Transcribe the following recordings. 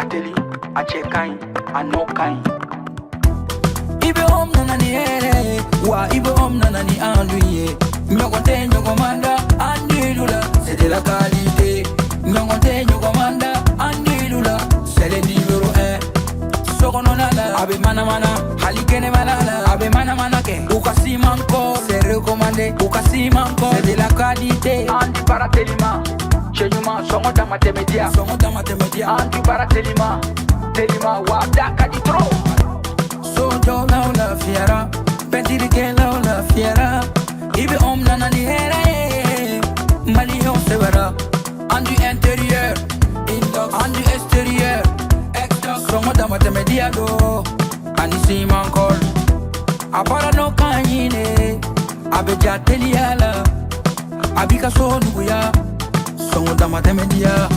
teli a cɛ ka ɲi a nɔ ka ɲi i bɛ om nana ni hɛrɛ ye wa i bɛ om nana ni an dun ye ɲɔgɔn tɛ ɲɔgɔn man da an dilu la c'est de la qualité ɲɔgɔn tɛ ɲɔgɔn man da an dilu la c'est le numéro 1 sokɔnɔna la a bɛ manamana hali kɛnɛmana la a bɛ manamana kɛ u ka siman kɔ c'est recommandé u ka siman kɔ c'est de la qualité an di baara telima cɛ ɲuman sɔngɔ dama tɛmɛ diya an di baara telima wa da ka di trop sojɔlaw lafiyara pɛntirikɛlaw lafiyara i bɛ om nana ni hɛrɛ ye maliyɛnw sɛbɛra an du intérieur an du extérieur sɔngɔ dama tɛmɛ diya do ani siman kɔl a baara n'o kan ɲi ne a bɛ ja teliya la a b'i ka so nuguya sɔngɔ dama tɛmɛ diya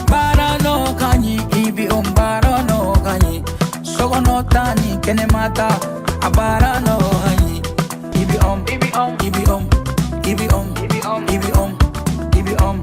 baara n'o kan ɲi i bɛ om baara n'o kan ɲi sɔgɔnɔ ta ni kɛnɛma ta a baara n'o kan ɲi i bɛ om i bɛ om i bɛ om i bɛ om i bɛ om i bɛ om i bɛ om.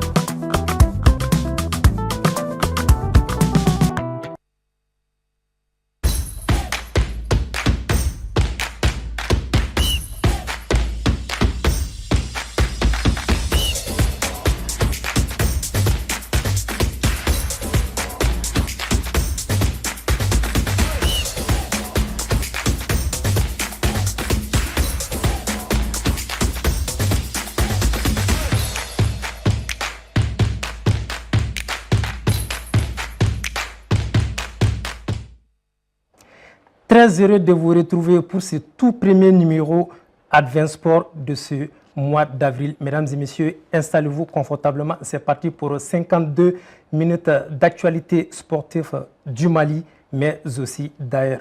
Très heureux de vous retrouver pour ce tout premier numéro Advance Sport de ce mois d'avril. Mesdames et messieurs, installez-vous confortablement. C'est parti pour 52 minutes d'actualité sportive du Mali, mais aussi d'ailleurs.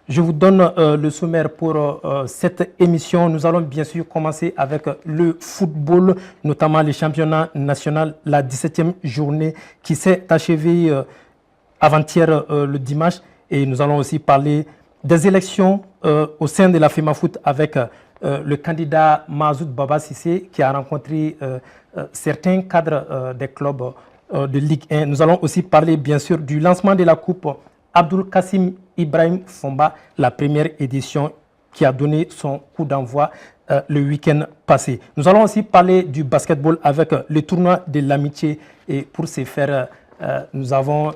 Je vous donne le sommaire pour cette émission. Nous allons bien sûr commencer avec le football, notamment le championnat national, la 17e journée qui s'est achevée avant-hier le dimanche. Et nous allons aussi parler des élections au sein de la FEMAFOOT avec le candidat Mazoud Baba Sissé qui a rencontré certains cadres des clubs de Ligue 1. Nous allons aussi parler bien sûr du lancement de la coupe Abdul Kassim Ibrahim Fomba, la première édition qui a donné son coup d'envoi le week-end passé. Nous allons aussi parler du basketball avec le tournoi de l'amitié et pour ce faire, nous avons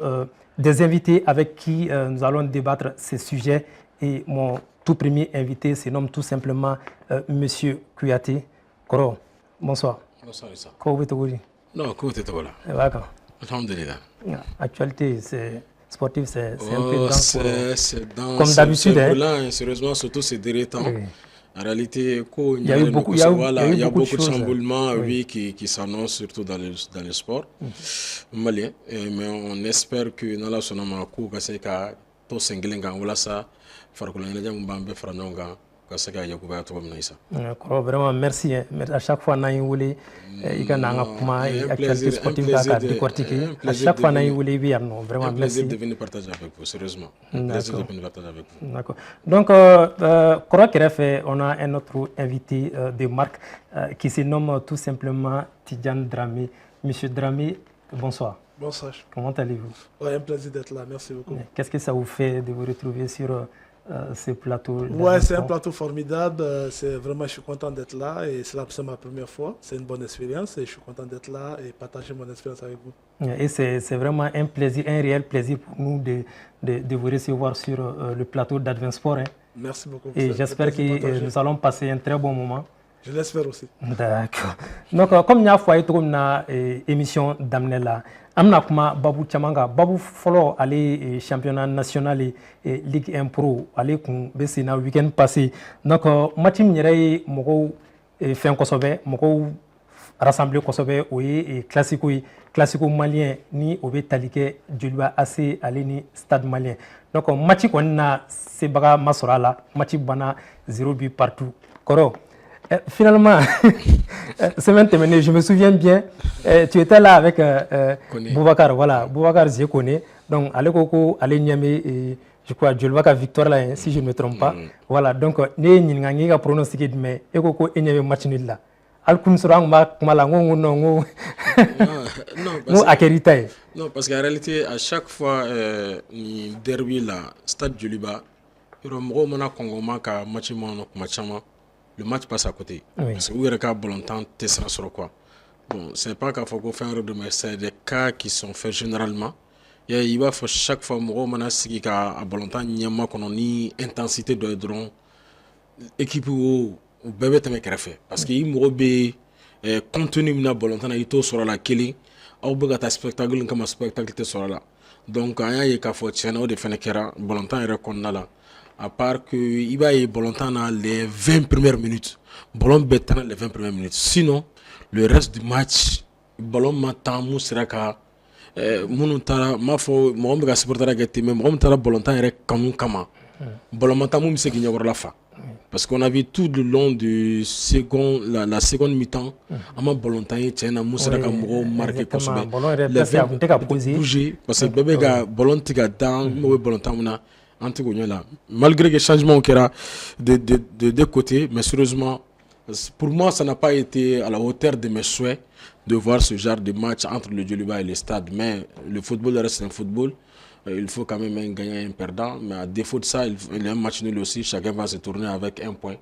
des invités avec qui nous allons débattre ces sujets. Et mon tout premier invité se nomme tout simplement Monsieur Kouyaté. Koro, bonsoir. Bonsoir, Issa. Comment vous êtes? Non, comment tu es là? D'accord. Alhamdulillah. Actualité sportive, c'est un peu dans comme d'habitude. Sérieusement, surtout ces derniers temps. Oui. En réalité, il y a eu beaucoup de chamboulements qui s'annoncent, surtout dans le sport malien. Mais on espère que dans la sonama coup, que c'est qu'à tout s'englenga, voilà ça, vraiment merci. À chaque fois, actualité sportive à chaque fois, vraiment merci. De venir partager avec vous, sérieusement. Plaisir de venir partager avec vous. D'accord. Donc, on a un autre invité de marque qui se nomme tout simplement Tidjane Dramé. Monsieur Dramé, bonsoir. Bonsoir. Comment allez-vous? Ouais, un plaisir d'être là, merci beaucoup. Qu'est-ce que ça vous fait de vous retrouver sur ce plateau? Ouais, c'est un plateau formidable. Vraiment, je suis content d'être là et c'est ma première fois. C'est une bonne expérience et je suis content d'être là et partager mon expérience avec vous. Et c'est vraiment un plaisir, un réel plaisir pour nous de vous recevoir sur le plateau d'Advance Sport. Hein. Merci beaucoup. Et j'espère que nous allons passer un très bon moment. Je l'espère aussi. D'accord. Donc, comme nous avons une émission d'Amnella, amna kuma babu chamanga babu follow aller championnat national et Ligue 1 Pro aller kun bese na week-end passé. Donc match ñere moko fin kosobe moko rassembler kosobe oye classico malien ni obe talike joliba AC aller ni stade malien. Donc match ko na se baga masorala match bana 0 but partout. Koro finalement, semaine terminée, je me souviens bien, tu étais là avec Boubacar, voilà, Boubacar je connais, donc allez Koko, allez Niamey, je crois, je le vois qu'à Victoire là, si je ne me trompe pas, voilà, donc, nous avons pronostiqué, mais Koko, il y avait match nul là. Non, parce qu'en réalité, à chaque fois, ni derby là, stade Djoliba, le match passe à côté. Parce que où il y a longtemps, sur quoi. Bon, c'est pas qu'il faut faire un mais c'est des cas qui sont faits généralement. Il va falloir chaque fois que à longtemps, il y a une intensité de drone. Équipe où bébé te met fait. Parce qu'il y a contenu de longtemps, il y a sur la killing. Au bout de spectacle comme un spectacle sur là. Donc, il y a faut tiens de faire que longtemps il reconnaît là. À part que il va y longtemps dans les 20 premières minutes. Ballon béton les 20 premières minutes. Sinon, le reste du match, ballon matin mou sera ka monuntara ma fo mo be ka supporter ga team mo montara ballon temps rek kamu kama. Ballon matin mou se ki la fa. Parce qu'on a vu tout le long du second, la seconde mi-temps, à ma volonté, tiens, Moussara Kamoro marqué comme ça. Bouger, parce que bébé gars, volonté gars dans, mauvais volonté là. Malgré les changements qu'il y a de deux côtés, mais sérieusement, pour moi, ça n'a pas été à la hauteur de mes souhaits de voir ce genre de match entre le Djoliba et le stade. Mais le football reste un football. Il faut quand même un gagnant et un perdant, mais à défaut de ça, il y a un match nul aussi. Chacun va se tourner avec un point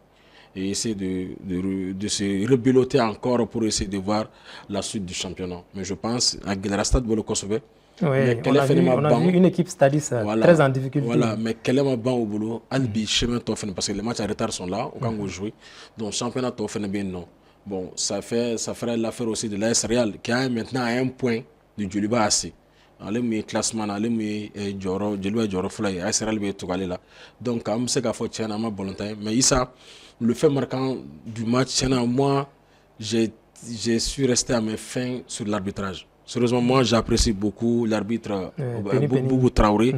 et essayer de se rebeloter encore pour essayer de voir la suite du championnat. Mais je pense à le stade de Kosovo. Oui, on a vu une équipe stadiste très en difficulté. Voilà, mais quel est ma banc au boulot? Albi, chemin Tofen, parce que les matchs en retard sont là, on va jouer. Donc, championnat Tofen, bien non. Bon, ça ferait l'affaire aussi de l'AS Real, qui a maintenant un point du Djoliba assez. Ale mi classement ale mi joro Djoliba joro fly ASRL be to là donc am se ka fo tiana ma volontaire mais ça le fait marquant du match tiana moi j'ai su rester à mes fins sur l'arbitrage. Sérieusement moi j'apprécie beaucoup l'arbitre Boubou Traoré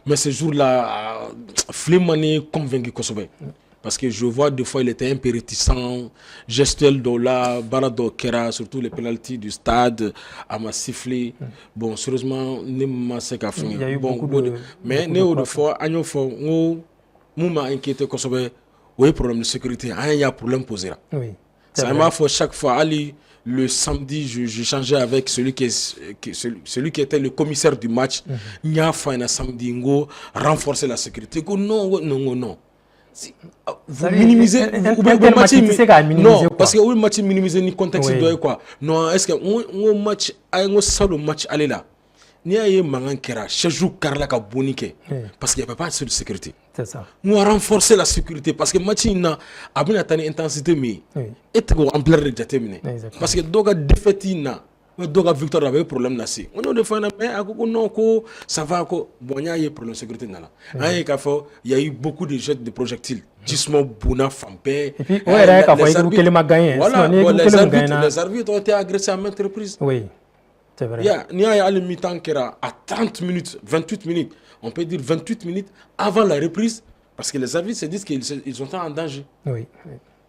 mais ce jour-là Flimani convaincu Kosovo. Parce que je vois des fois il était un peu réticent, gestuel Dola, Barado Kera, surtout les pénaltys du stade, à m'a sifflé. Bon, sérieusement, n'est-ce pas qu'à finir. Il y a eu bon, beaucoup de... mais néo de fois, agno fois, nous m'a inquiété qu'on soit, oui, problème de sécurité, il y a problème posé là. Oui. Ça m'a fait chaque fois, Ali, le samedi, je changeais avec celui qui était le commissaire du match. Il y a fait un samedi, renforcer la sécurité. Non. Vous minimisez non parce que le match minimisé ni contexte doit quoi non est-ce que on match un solo match aller là ni a mangan kera chaque jour karla ka bonike parce qu'il y avait pas de sécurité. C'est ça. On a renforcé la sécurité parce que match na abuna tani intensité mais et ko ampleur de déterminé parce que doga défaite na doga victoire avec problème là si on a des fois mais non ko ça va ko bon il y a problème de sécurité là il y a eu beaucoup de jets de projectiles gisement bouna fampé et puis les arbitres ont été agressés à maintes reprises. Oui, c'est vrai. Il y a le mi-temps qui era à 30 minutes 28 minutes on peut dire 28 minutes avant la reprise parce que les arbitres se disent qu'ils sont en danger. Oui.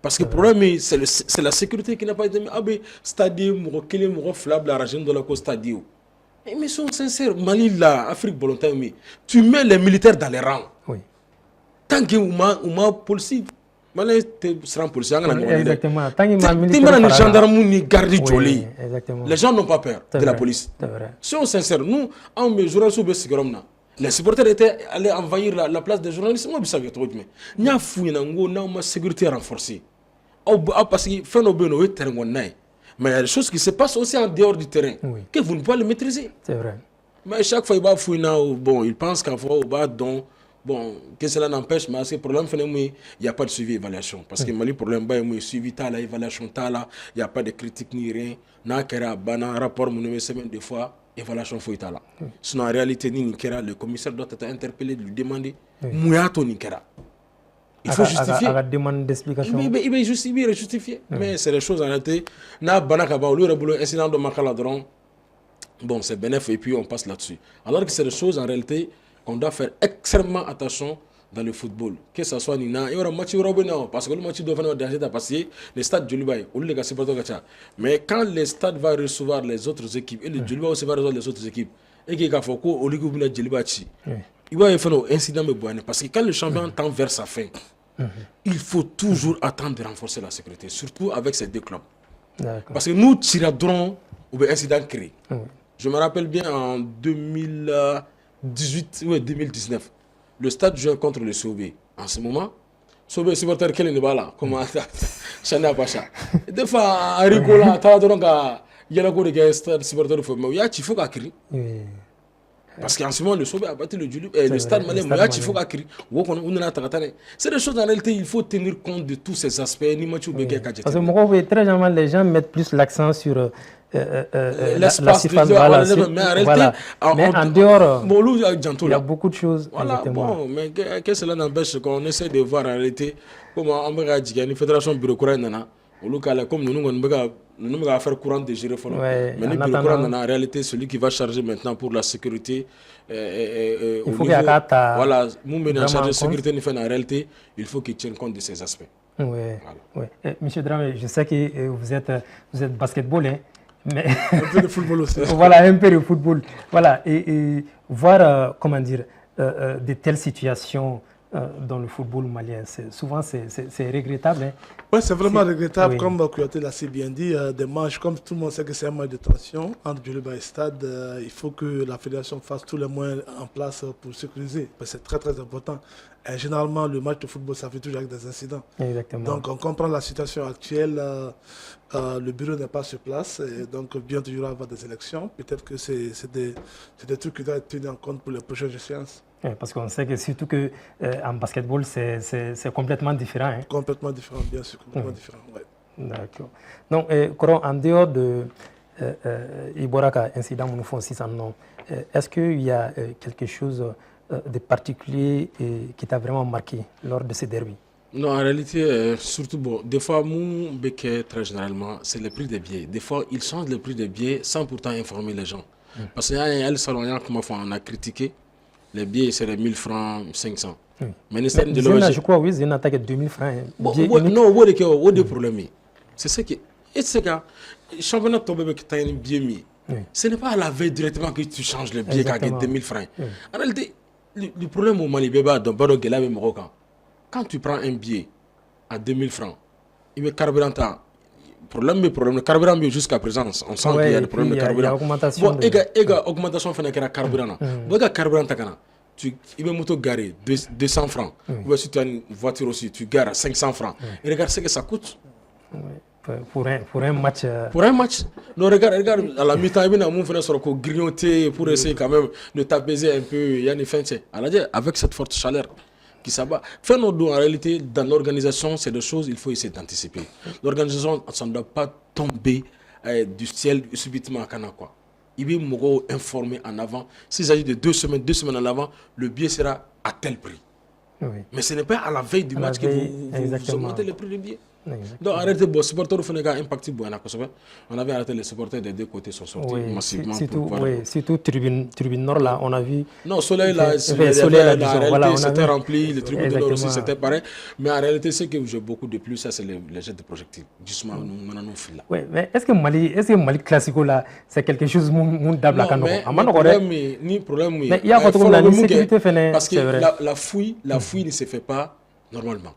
Parce que le problème, c'est la sécurité qui n'a pas été mise. Ah ben, stadium, flable, la région de la côte stadium. Mais soyons sincères, Mali, là, Afrique volontaire, tu mets les militaires dans les rangs. Oui. Tant que ma policier, Mali, tu seras policier. Exactement. Tant que les gendarmes ni gardent Djoli. Les gens n'ont pas peur de la police. C'est vrai. Soyons sincères, nous, en mesurant sous le les supporters étaient allés envahir la place des journalistes. Moi, je savais trop. Mais il y a une sécurité renforcée. Parce que mais il y a des choses qui se passent aussi en dehors du terrain que vous ne pouvez pas les maîtriser. C'est vrai. Mais chaque fois, il pense qu'à fois, bon, que cela n'empêche, mais ce problème, il n'y a pas de suivi et évaluation. Parce que le problème, il y a suivi, l'évaluation, il n'y a pas de critique ni rien. Il y a un rapport, des fois, évaluation faut là. Sinon, en réalité, le commissaire doit être interpellé, lui demander, Mouyato Nikera. Il faut justifier. À la demande d'explication. Il va justifier. Mais c'est des choses en réalité. Incident de Makaladron. Bon, c'est bénéfique et puis on passe là-dessus. Alors que c'est des choses en réalité qu'on doit faire extrêmement attention dans le football. Que ce soit Nina, il y aura un match parce que le match doit venir passer les stades Djoliba ou les gars. Mais quand les stades vont recevoir les autres équipes et le Djoliba aussi va recevoir les autres équipes et qu'il y a au lieu de Djoliba, il va y avoir un incident parce que quand le champion tend vers sa fin, il faut toujours attendre de renforcer la sécurité, surtout avec ces deux clubs. Parce que nous, tiradrons ou bien incident créé. Je me rappelle bien en 2018 ou 2019, le stade jouait contre le Sobé. En ce moment, Sobé supporter quel est là? Comment ça n'a pas ça? Des fois, en rigolant, tu as il y a un stade supporter de football. Il y a il faut qu'à crier. Parce qu'en ce moment, le Sobé a battu le stade malais. Il faut qu'à crier. C'est des choses en réalité, il faut tenir compte de tous ces aspects. Parce que moi, très généralement, les gens mettent plus l'accent sur la surface. Mais en dehors, il y a beaucoup de choses. Voilà, bon, mais qu'est-ce que cela n'empêche qu'on essaie de voir en réalité comment on va dire une fédération bureaucratique comme nous allons faire courant de gérer. Mais nous en réalité, celui qui va charger maintenant pour la sécurité, il faut qu'il y ait voilà, nous menons charger de sécurité, en réalité, il faut qu'il tienne compte de ces aspects. Monsieur Dramé, je sais que vous êtes basketballeur. Mais un peu de football aussi. Voilà, un peu de football. Voilà, et voir, comment dire, de telles situations dans le football malien, souvent c'est regrettable. Hein. Oui, c'est vraiment regrettable, comme Kouyaté l'a si bien dit. Des matchs, comme tout le monde sait que c'est un match de tension entre Djoliba et Stade, il faut que la fédération fasse tous les moyens en place pour sécuriser. C'est très très important. Et généralement, le match de football, ça fait toujours avec des incidents. Exactement. Donc on comprend la situation actuelle. Le bureau n'est pas sur place. Et donc bientôt, il y aura des élections. Peut-être que c'est des trucs qui doivent être tenus en compte pour les prochaines échéances. Parce qu'on sait que surtout qu'en basketball, c'est complètement différent. Hein. Complètement différent, bien sûr. Complètement différent, ouais. D'accord. Donc, en dehors de Iboraka, incident Mounoufoun 600 non, est-ce qu'il y a quelque chose de particulier qui t'a vraiment marqué lors de ces derbys? Non, en réalité, surtout, bon, des fois, mon béquet, très généralement, c'est le prix des billets. Des fois, ils changent le prix des billets sans pourtant informer les gens. Parce qu'il y a le salon, on a critiqué. Les billets, c'est les 1000 francs, 500. Mais je crois, oui, c'est une attaque de 2000 francs. Non, il y a des problèmes. C'est ce qui. Et c'est que le championnat tombé qui t'a un billet, ce n'est pas à la veille directement que tu changes le billet à 2000 francs. En réalité, le problème au Mali, quand tu prends un billet à 2000 francs, il met carburant. Le carburant jusqu'à présent, on sent qu'il y a des problèmes de carburant. Augmentation. Augmentation fait un carburant. Carburant, il y a une moto garée, 200 francs. Ou si tu as une voiture aussi, tu gares à 500 francs. Et regarde ce que ça coûte. Pour un match. Pour un match. Non, regarde, à la mi-temps, il y a un fait sur grignoter pour essayer quand même de t'apaiser un peu. Il y a une fin, avec cette forte chaleur qui s'abat. Faire nos dos, en réalité, dans l'organisation, c'est des choses il faut essayer d'anticiper. L'organisation, ça ne doit pas tomber du ciel subitement à Kanakwa. Il va m'avoir informé en avant. S'il s'agit de 2 semaines en avant, le billet sera à tel prix. Mais ce n'est pas à la veille du match que vous augmentez le prix du billet. Donc arrêtez, les supporters on avait arrêté les supporters des deux côtés sont sortis massivement. Surtout tribune nord là, on a vu. Non, Soleil là, c'était rempli, le tribune nord aussi c'était pareil. Mais en réalité, ce que j'ai beaucoup de plus, ça c'est les jets de projectiles. Justement, nous en avons fait là. Oui, mais est-ce que Mali classico là, c'est quelque chose de d'able à Kano? Ni problème. Mais il y a votre sécurité parce que la fouille ne se fait pas normalement.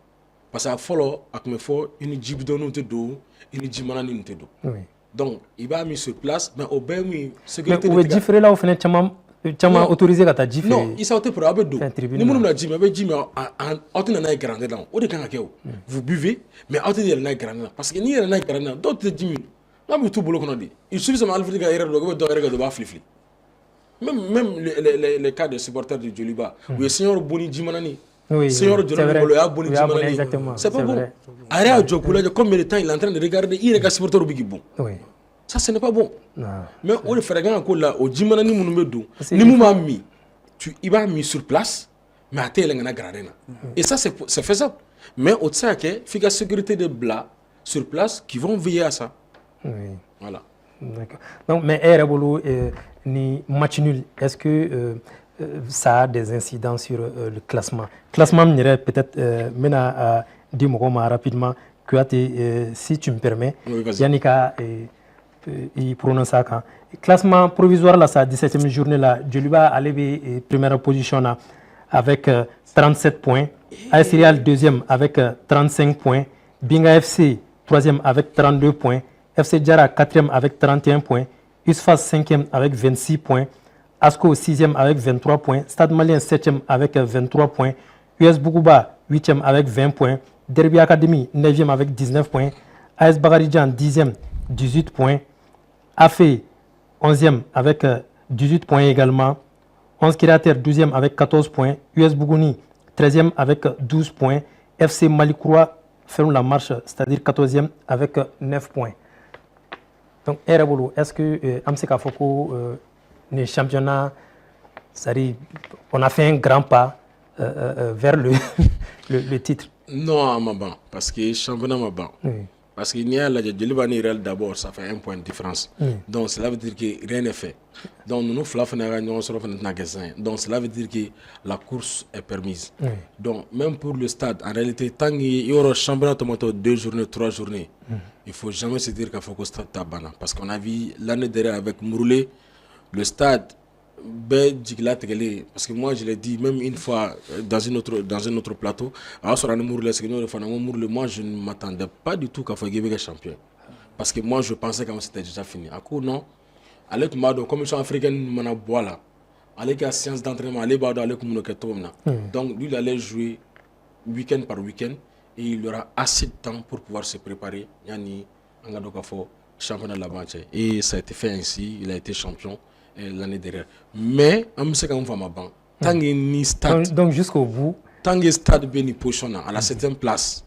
Parce que follow une jibidon te do, une jimanani te do. Donc il va mis sur place, mais au bain sécurité. Mais où est là au final chama autorisé à ta jifre. Non, il s'est pour abedo. Ni mon la jim, avec jim en na grande là. Au de kan akeo. Vous buvez, mais en tenir na grande parce que ni na grande d'autres jim. Là mais tout boulot qu'on a dit. Il suffit seulement alfred ga erreur de ba flifli. Même les cas de supporters du Djoliba, où le seigneur Boni Jimanani. Oui, c'est pas bon. Arrête combien de temps il est en train de regarder, il regarde supporter au Bigibou. Ça ce n'est pas bon. Mais on le fait là au Jimanani Mounoumedo. Ni Moumami, il va mis sur place, mais à tel et ça c'est faisable. Mais au tsake, il y a la sécurité de blas sur place qui vont veiller à ça. Voilà. D'accord. Donc, mais Rebolo ni match nul, est-ce que ça a des incidents sur le classement? Classement, peut-être, maintenant, dis-moi rapidement, si tu me permets, Yannicka, il prononce ça quand. Classement provisoire, là, sa 17e journée, là, Djoliba a levé première position là, avec 37 points. AS Real, deuxième avec 35 points. Binga FC, troisième avec 32 points. FC Djara 4e avec 31 points, USFAS 5e avec 26 points, ASCO 6e avec 23 points, Stade Malien 7e avec 23 points, US Bougouba 8e avec 20 points, Derby Academy 9e avec 19 points, AS Bagaridjan 10e 18 points, AFE 11e avec 18 points également, 11 Kirater 12e avec 14 points, US Bougouni 13e avec 12 points, FC Malikroua ferme la marche, c'est-à-dire 14e avec 9 points. Donc, est-ce que Amseka Foko, le championnat, on a fait un grand pas vers le titre? Non, à Maban, parce que le championnat Maban. Oui. Parce qu'il y a la Djelibani Real d'abord, ça fait un point de différence. Oui. Donc cela veut dire que rien n'est fait. Donc nous donc cela veut dire que la course est permise. Oui. Donc même pour le stade, en réalité, tant qu'il y aura un championnat de 2 journées, 3 journées, il ne faut jamais se dire qu'il faut que le stade tabana. Parce qu'on a vu l'année dernière avec Mouroulé, le stade, parce que moi je l'ai dit même une fois dans un autre plateau, moi je ne m'attendais pas du tout qu'à faire champion, parce que moi je pensais que c'était déjà fini. À coup non, avec ma commission africaine m'en boit là, avec la science d'entraînement, donc lui il allait jouer week-end par week-end et il aura assez de temps pour pouvoir se préparer. Championnat de la banque et ça a été fait ainsi, il a été champion l'année dernière. Mais on sait qu'on va ma banque. Tant que stade. Donc jusqu'au bout. Tant que stade béni pochona à la 7e place.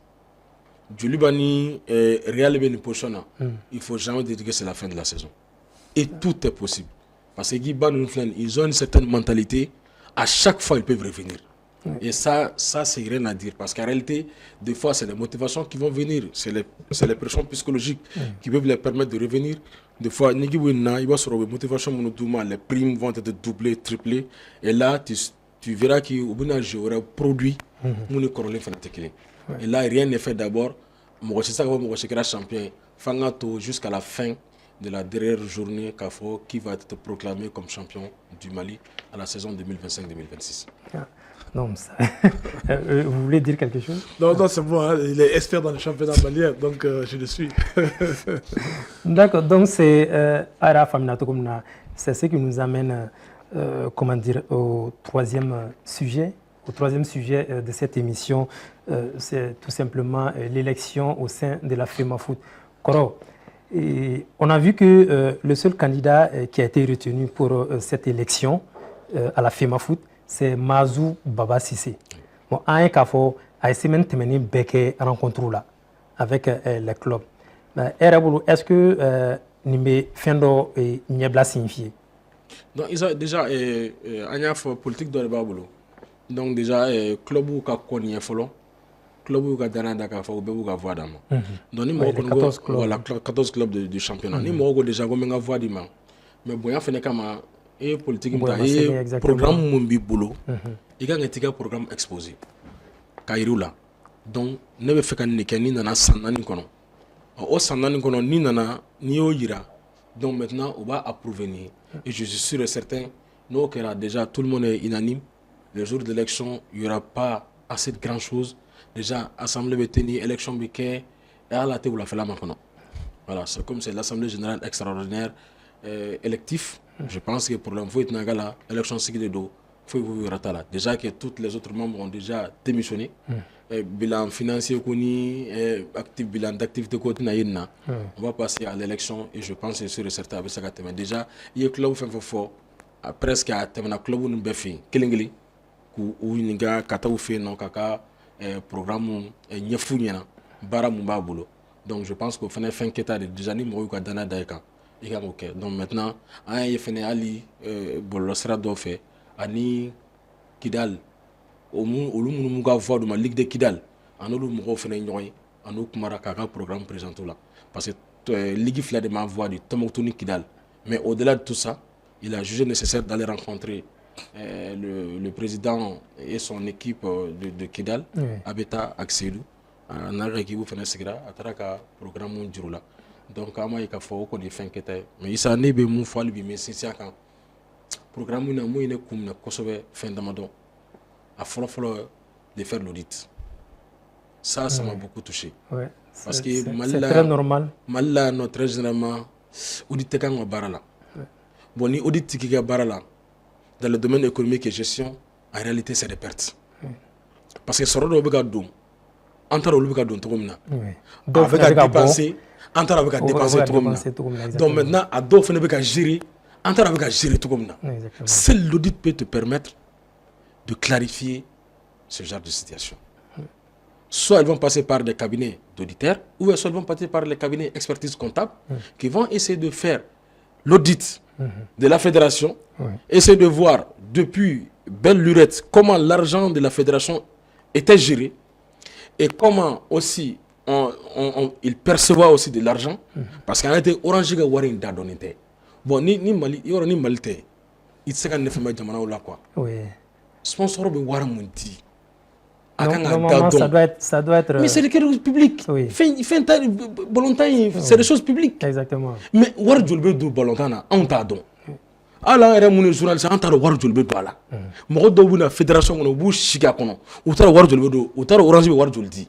Du Libani Real béni pochona. Il faut jamais dire que c'est la fin de la saison. Et tout est possible. Parce que ils ont une certaine mentalité. À chaque fois ils peuvent revenir. Et ça c'est rien à dire. Parce qu'en réalité, des fois, c'est les motivations qui vont venir. C'est les pressions psychologiques qui peuvent les permettre de revenir. Des fois, les motivations, les primes vont être doublées, triplées. Et là, tu verras qu'il y aura produit. Et là, rien n'est fait d'abord. Champion jusqu'à la fin de la dernière journée qui va être proclamé comme champion du Mali à la saison 2025-2026. Non, ça... vous voulez dire quelque chose? Non, c'est bon, hein. Il est expert dans le championnat malien, donc je le suis. D'accord, donc c'est c'est ce qui nous amène au troisième sujet. Au troisième sujet de cette émission, c'est tout simplement l'élection au sein de la FEMAFOOT. Koro, on a vu que le seul candidat qui a été retenu pour cette élection à la FEMAFOOT, c'est Mazou Baba Sissé. Bon, à un café, à essayer de faire rencontre là avec les clubs. Est-ce que Nimbe Fendo et Niebla signifié? Donc, déjà, il y a politique de Babolo. Donc, déjà, club ou Kakoni follow, club ou Kadanada Kafa ou Bebuga Voadama. Donc, il 14 clubs du championnat. Ni Mogo déjà, comme un voix d'imam. Mais bon, il y a et politique et programme mumbi boulot il y a un programme exposé Kairula donc ne veut faire ni keni nana sanani kono o sanani kono ni nana ni oyira donc maintenant on va approuver et je suis sûr et certain nous que déjà tout le monde est unanime le jour de l'élection il y aura pas assez de grand chose déjà assemblée béteni élection biké et à la tête où la fait la maintenant voilà c'est comme c'est l'assemblée générale extraordinaire électif. Je pense que pour l'info, l'élection de dos, déjà que tous les autres membres ont déjà démissionné. Bilan financier, bilan d'activité, on va passer à l'élection et je pense que c'est sûr et certain avec ça. Mais déjà, il y a un club qui fait presque à un club qui fait Kelingli, où il y a un programme qui est donc je pense qu'on fait un fin qui est déjà mis au Dana Daika. Donc maintenant, on a fait Ali Bolosra Dofé, Ani Kidal, au Mouga voix de ma Ligue de Kidal, en nous nous fait en nous Marakaka programme présenté là. Parce que Ligue Fla de ma voix du Tomotoni Kidal. Mais au-delà de tout ça, il a jugé nécessaire d'aller rencontrer le président et son équipe de Kidal, Abeta Akselou, en arrêt qui vous fait un secret à Taraka programme Djurula. Donc, il y a fait des fins qui étaient. Mais il s'est né, mon foi, mais c'est un programme où il y a une fin d'amadon. À de faire l'audit. Ça m'a beaucoup touché. Ouais. Parce que c'est très normal. Malila, notre généralement, audit en barala. Bon, ni audit qui barala, dans le domaine économique et gestion, en réalité, c'est des pertes. Parce que Soro de Begadou, Antara Begadou, Toumna. Avec à dépenser, Antara avec à dépenser Toumna. Donc maintenant, à Dauphin avec à gérer, Antara avec à gérer Toumna. Seul l'audit peut te permettre de clarifier ce genre de situation. Soit ils vont passer par des cabinets d'auditeurs, ou soit ils vont passer par les cabinets expertise comptable qui vont essayer de faire l'audit de la fédération, essayer de voir depuis belle lurette comment l'argent de la fédération était géré et comment aussi il percevait aussi de l'argent parce qu'en réalité Orange ga wari da donité. Bon ni Mali yoro ni Maltais il se kan ne fema jamana wala quoi. Oui. Sponsor be wara munti. Normalement, ça doit être... Mais c'est le cadre public. Oui. C'est des choses publiques. Exactement. Mais war jolbe do balontana on t'a don. Ala era mun journaliste on t'a war jolbe do ala. Mo do bu na fédération on bu shiga kono. O t'a war jolbe do, o t'a Orange be war joldi.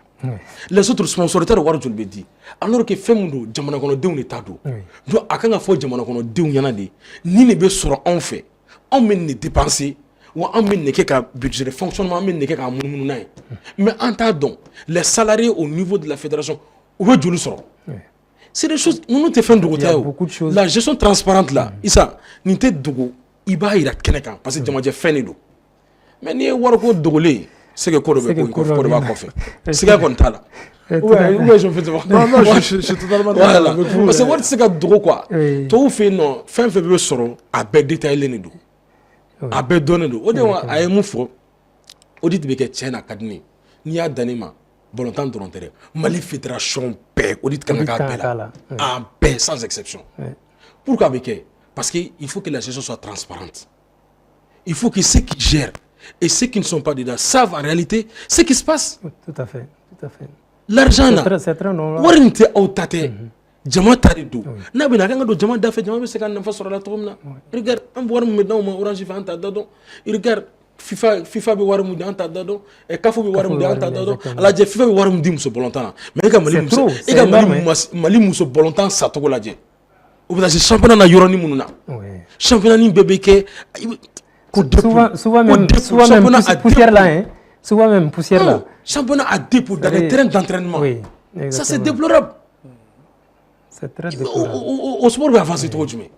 Les autres sponsors t'a war jolbe di. Alors que fem do jamana kono dew ni tado. Do akanga fo jamana kono dew yana de. Ni ne be soro on fait. On men ne dépenser. Ou en budget de fonctionnement, mais en tant que les salariés au niveau de la fédération, c'est des choses, nous te faisons beaucoup de choses. La gestion transparente là, Issa, nous te dogo, iba ira keneka, parce que j'ai fait les deux. Mais ni warko dogolé, c'est que quoi de faire. C'est que qu'on t'a là. Ouais, je fais non, je suis totalement d'accord avec vous. Parce que what c'est que dogo quoi. Tout fait non, fin février soro, à bête détaillé les deux. A bɛ dɔnnen don o de a ye mun fɔ audit bɛ kɛ tiɲɛ na ka di ne n'i y'a dan ne ma balontan dɔrɔn tɛ dɛ Mali fédération bɛɛ audit kan ka k'a bɛɛ la a bɛɛ sans exception pourquoi a bɛ kɛ parce que il faut que la gestion soit transparente il faut que ceux qui gèrent et ceux qui ne sont pas dedans savent en réalité ce qui se passe. Tout à fait. L'argent là wari nin tɛ aw ta tɛ jama ta de don n'a bɛ na kan ka don jama da fɛ jama bɛ se ka nafa sɔrɔ la cogo min na regarde an bɛ wari min bɛ d'aw ma Orange fɛ an t'a da dɔn regarde FIFA bɛ wari min di an t'a da dɔn CAF bɛ wari min di an t'a da dɔn a lajɛ FIFA bɛ wari min di muso bɔlɔntan na mais e ka Mali muso bɔlɔntan sacogo lajɛ o bɛ taa se championnat na yɔrɔnin minnu na championnat nin bɛɛ bɛ kɛ souvent même poussière là hein souvent même poussière là championnat à dépôt dans les terrains d'entraînement ça c'est déplorable. C'est très déplorable. Au sport bɛ avancer cogo jumɛn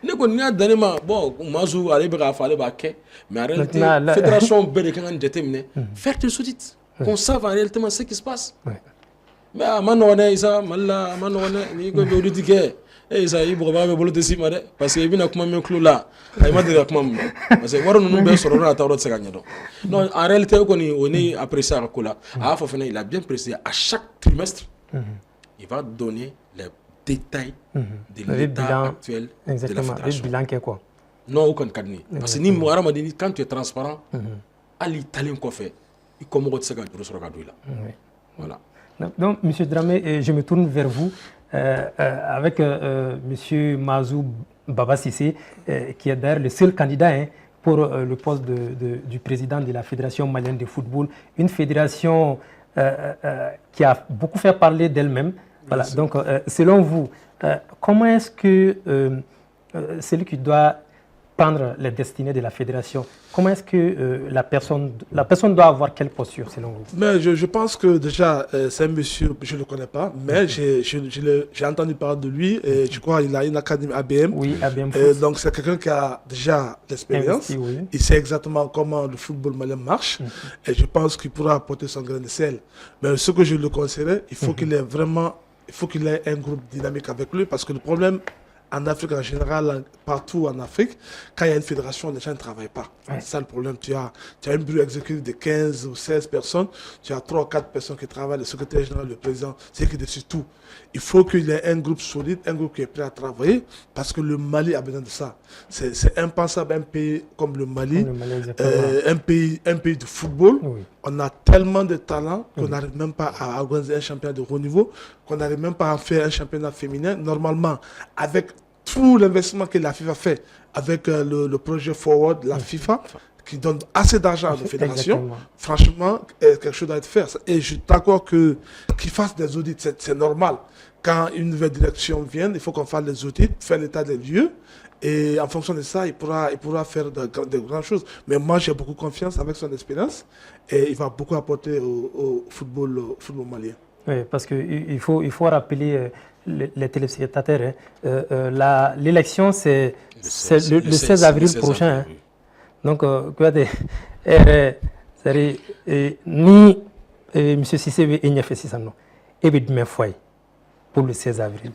ne kɔni y'a dan ne ma bon Mazu ale bɛ k'a fɔ ale b'a kɛ mais en réalité fédération bɛɛ de kan ka nin jateminɛ faire tes audits qu'on sache en réalité ce qui se passe mais a ma nɔgɔn dɛ Isa Mali la a ma nɔgɔn dɛ n'i ko i bɛ audit kɛ Isa i bɔgɔbaga bɛ bolo tɛ s'i ma dɛ parce que i bɛna kuma min tulo la a ma deli ka kuma min parce que wari ninnu bɛɛ sɔrɔ n'a ta yɔrɔ tɛ se ka ɲɛdɔn non en réalité o kɔni o ne apprécié a ka ko la a y'a fɔ fana il a bien précisé à chaque trimestre il va donner les détails de l'état actuel de la fédération. Le bilan qui est quoi? Non, aucun cas. Parce que ni quand tu es transparent, Ali Talin Kofé, il commence à se faire Voilà. Donc, M. Dramé, je me tourne vers vous avec M. Mazou Baba Sissé, qui est d'ailleurs le seul candidat pour le poste du président de la Fédération malienne de football, une fédération qui a beaucoup fait parler d'elle-même. Voilà. Donc, selon vous, comment est-ce que celui qui doit prendre les destinées de la fédération, comment est-ce que la personne doit avoir quelle posture selon vous? Mais je pense que déjà, c'est un monsieur, je ne le connais pas, mais j'ai entendu parler de lui et je crois qu'il a une académie ABM. Oui, ABM. Donc c'est quelqu'un qui a déjà l'expérience. Il sait exactement comment le football malien marche et je pense qu'il pourra apporter son grain de sel. Mais ce que je le conseillerais, il faut qu'il ait vraiment... Il faut qu'il ait un groupe dynamique avec lui parce que le problème en Afrique en général, partout en Afrique, quand il y a une fédération, les gens ne travaillent pas. C'est ça le problème. Tu as un bureau exécutif de 15 ou 16 personnes, tu as 3 ou 4 personnes qui travaillent, le secrétaire général, le président, c'est qui décide tout. Il faut qu'il y ait un groupe solide, un groupe qui est prêt à travailler parce que le Mali a besoin de ça. C'est impensable, un pays comme le Mali, un pays de football. On a tellement de talent qu'on n'arrive même pas à organiser un championnat de haut niveau, qu'on n'arrive même pas à faire un championnat féminin. Normalement, avec tout l'investissement que la FIFA fait, avec le projet Forward, la FIFA, qui donne assez d'argent à la fédération, Exactement. franchement, quelque chose doit être fait. Et je suis d'accord qu'ils fassent des audits, c'est normal. Quand une nouvelle direction vient, il faut qu'on fasse des audits, faire l'état des lieux. Et en fonction de ça, il pourra faire de grandes choses. Mais moi, j'ai beaucoup confiance avec son expérience et il va beaucoup apporter au football malien. Oui, parce qu'il faut rappeler les téléspectateurs, l'élection, c'est le 16 avril prochain. Hein. Donc, ni M. Sissé et Niafé Sissano, et bien foi pour le 16 avril.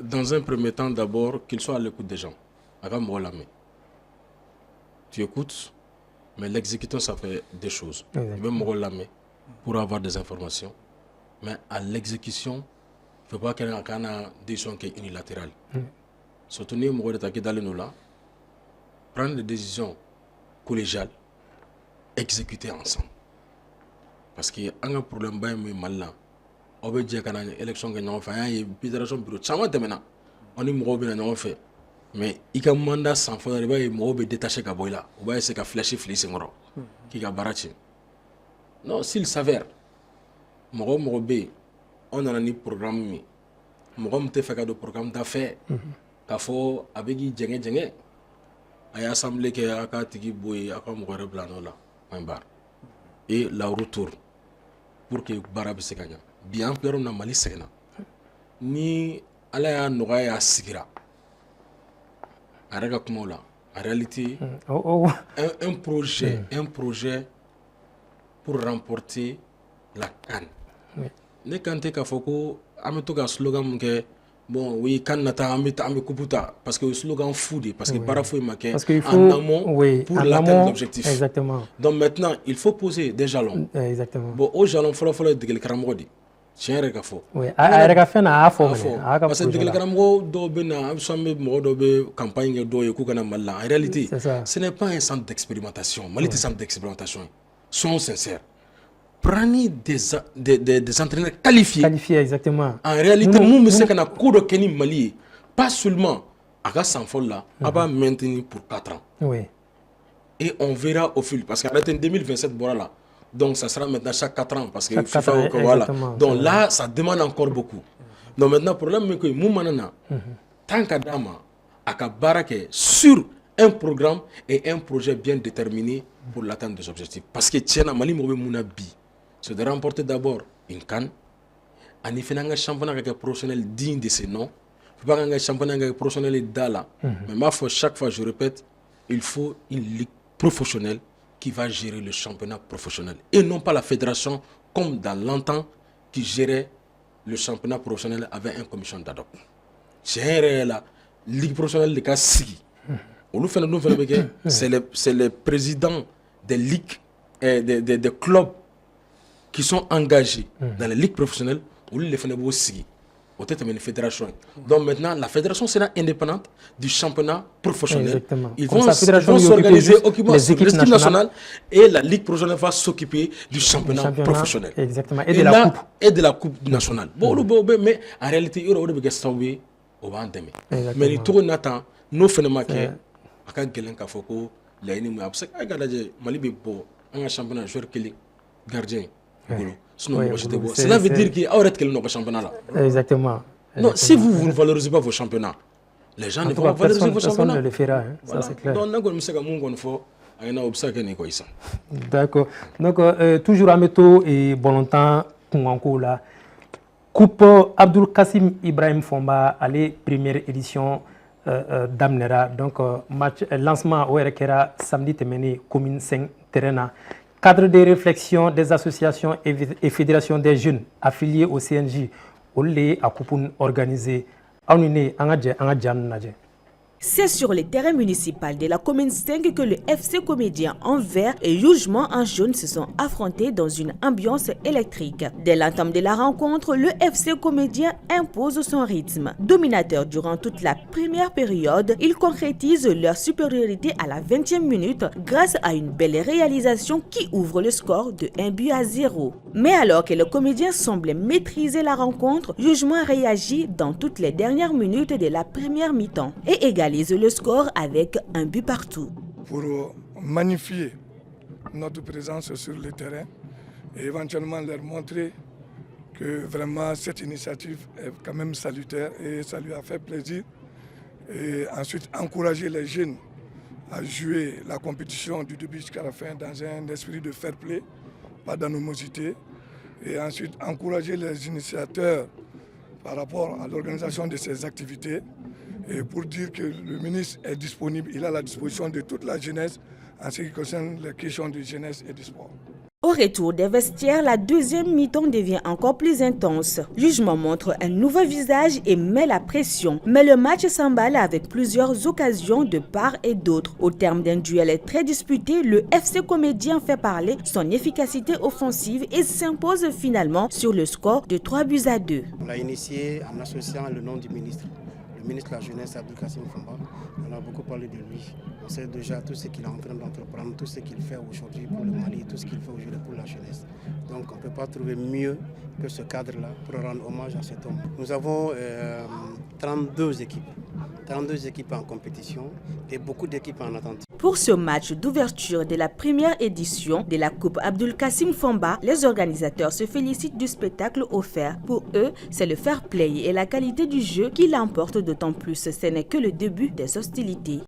Dans un premier temps, d'abord, qu'il soit à l'écoute des gens. Tu écoutes, mais l'exécutant, ça fait des choses. Il veut me pour avoir des informations. Mais à l'exécution, il ne faut pas qu'il y ait une décision qui est unilatérale. Surtout, nous devons prendre des décisions collégiales, exécuter ensemble. Parce qu'il y a un problème mal. On veut dire qu'il y a une élection qui est faite, il y a une fédération bureau. On est mort fait. Mais il y a un mandat sans foi, il y a un détaché qui est là. On va essayer de flasher qui est baraché. Non, s'il s'avère, on a un programme, on a fait un programme d'affaires, qu'il avec il y a assemblée qui a été et la retour pour que Barabi se gagne. Bien plus, on a Mali Sénat. Ni Alaya Noaya Sigira. En réalité, un projet pour remporter la CAN. Ne kante ka foko ameto ka slogan ke bon oui CAN nata amita amekuputa parce que le slogan fou parce que parafou est marqué en amont pour l'atteinte d'objectifs. Exactement. Donc maintenant, il faut poser des jalons. Exactement. Bon, au jalon follow de Karamodi. Tiens reka fo. Oui, a fait na afo. Parce que de Karamgo do bena sombe mo do be campagne do e ku kana malla. En réalité, ce n'est pas un centre d'expérimentation. Mali est un centre d'expérimentation. Soyons sincères. Prenez des entraîneurs qualifiés. Qualifiés, exactement. En réalité, nous sommes en cours de Kenny Mali. Pas seulement à Gassanfol là, on va maintenir pour 4 ans. Oui. Et on verra au fil. Parce qu'en 2027, voilà. Donc ça sera maintenant chaque 4 ans. Parce que FIFA, voilà. Donc là, ça demande encore beaucoup. Donc maintenant, le problème c'est que nous, tant qu'Adama, à Kabarake, sur un programme et un projet bien déterminé pour l'atteinte des objectifs. Parce que Tchena Mali Mounabi, c'est de remporter d'abord une CAN, en y faisant un championnat professionnel digne de ses noms, il faut pas un championnat professionnel d'Ala. Mais chaque fois, je répète, il faut une ligue professionnelle qui va gérer le championnat professionnel. Et non pas la fédération, comme dans l'antan, qui gérait le championnat professionnel avec une commission d'ad hoc. C'est la ligue professionnelle de Kassigi. C'est le président des ligues et des clubs qui sont engagés dans les ligues professionnelles ou les aussi une fédération. Donc maintenant, la fédération sera indépendante du championnat professionnel. Exactement. Ils vont s'organiser les équipes nationales et la ligue professionnelle va s'occuper du championnat professionnel. Exactement. Et de la coupe nationale. Mais en réalité, il y aura des sauver au Bandemi. Mais tout le temps, nous faisons aka gelen ka foko layini mu abse ay gadaje Mali be bo un championnat joueur kili gardien golo sinon cela veut dire que aurait que le championnat là. Exactement. Non, si vous ne valorisez pas vos championnats, les gens ne vont pas valoriser vos championnats. Personne ne le fera, ça c'est clair. D'accord. Donc toujours à Meto et bon longtemps Kunganko là. Coupe Abdul Kassim Ibrahim Fomba allez première édition d'Amnera. Donc, match lancement au RKR samedi terminé commune 5 terrain. Cadre de réflexion des associations et fédérations des jeunes affiliés au CNJ, au lait à Koupoun organisé. C'est sur les terrains municipaux de la commune 5 que le FC Comédien en vert et Jugement en jaune se sont affrontés dans une ambiance électrique. Dès l'entame de la rencontre, le FC Comédien impose son rythme. Dominateur durant toute la première période, ils concrétisent leur supériorité à la 20e minute grâce à une belle réalisation qui ouvre le score de 1-0. Mais alors que le Comédien semblait maîtriser la rencontre, Jugement réagit dans toutes les dernières minutes de la première mi-temps et égalise le score avec un but partout. Pour magnifier notre présence sur le terrain et éventuellement leur montrer que vraiment cette initiative est quand même salutaire et ça lui a fait plaisir. Et ensuite encourager les jeunes à jouer la compétition du début jusqu'à la fin dans un esprit de fair play, pas d'animosité. Et ensuite encourager les initiateurs par rapport à l'organisation de ces activités et pour dire que le ministre est disponible, il a la disposition de toute la jeunesse en ce qui concerne les questions de jeunesse et de sport. Au retour des vestiaires, la deuxième mi-temps devient encore plus intense. Jugement montre un nouveau visage et met la pression. Mais le match s'emballe avec plusieurs occasions de part et d'autre. Au terme d'un duel très disputé, le FC Comédien fait parler son efficacité offensive et s'impose finalement sur le score de 3-2. On l'a initié en associant le nom du ministre. Le ministre de la Jeunesse, Abdul-Kassim Fomba, on a beaucoup parlé de lui. On sait déjà tout ce qu'il est en train d'entreprendre, tout ce qu'il fait aujourd'hui pour le Mali, tout ce qu'il fait aujourd'hui pour la jeunesse. Donc on ne peut pas trouver mieux que ce cadre-là pour rendre hommage à cet homme. Nous avons 32 équipes en compétition et beaucoup d'équipes en attente. Pour ce match d'ouverture de la première édition de la Coupe Abdul-Kassim Fomba, les organisateurs se félicitent du spectacle offert. Pour eux, c'est le fair play et la qualité du jeu qui l'emportent d'autant plus. Ce n'est que le début des hostilités.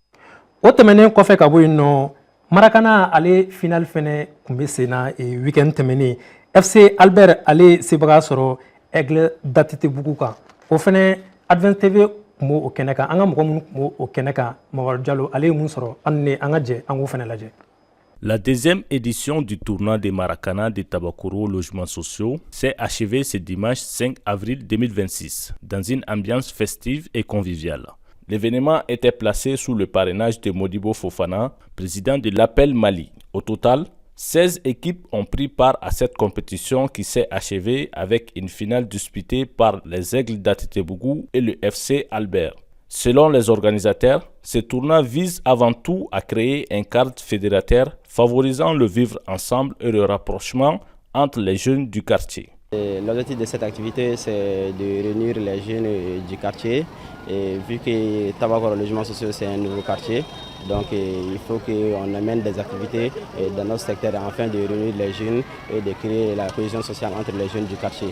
Otemene kofe kabuino Maracana ale final fene kumbe sena e weekend temene FC Albert ale sebaga soro Aigle datite bukuka. O fene Advance TV mo o keneka anga mo o keneka Mawar Diallo ale mun soro anne anga je ango fene laje. La deuxième édition du tournoi des Maracana de Tabakoro Logements Sociaux s'est achevée ce dimanche 5 avril 2026 dans une ambiance festive et conviviale. L'événement était placé sous le parrainage de Modibo Fofana, président de l'Appel Mali. Au total, 16 équipes ont pris part à cette compétition qui s'est achevée avec une finale disputée par les Aigles d'Atitebougou et le FC Albert. Selon les organisateurs, ce tournoi vise avant tout à créer un cadre fédérateur favorisant le vivre ensemble et le rapprochement entre les jeunes du quartier. L'objectif de cette activité, c'est de réunir les jeunes du quartier. Et vu que Tabakoro Logements Sociaux, c'est un nouveau quartier, donc il faut qu'on amène des activités dans notre secteur afin de réunir les jeunes et de créer la cohésion sociale entre les jeunes du quartier.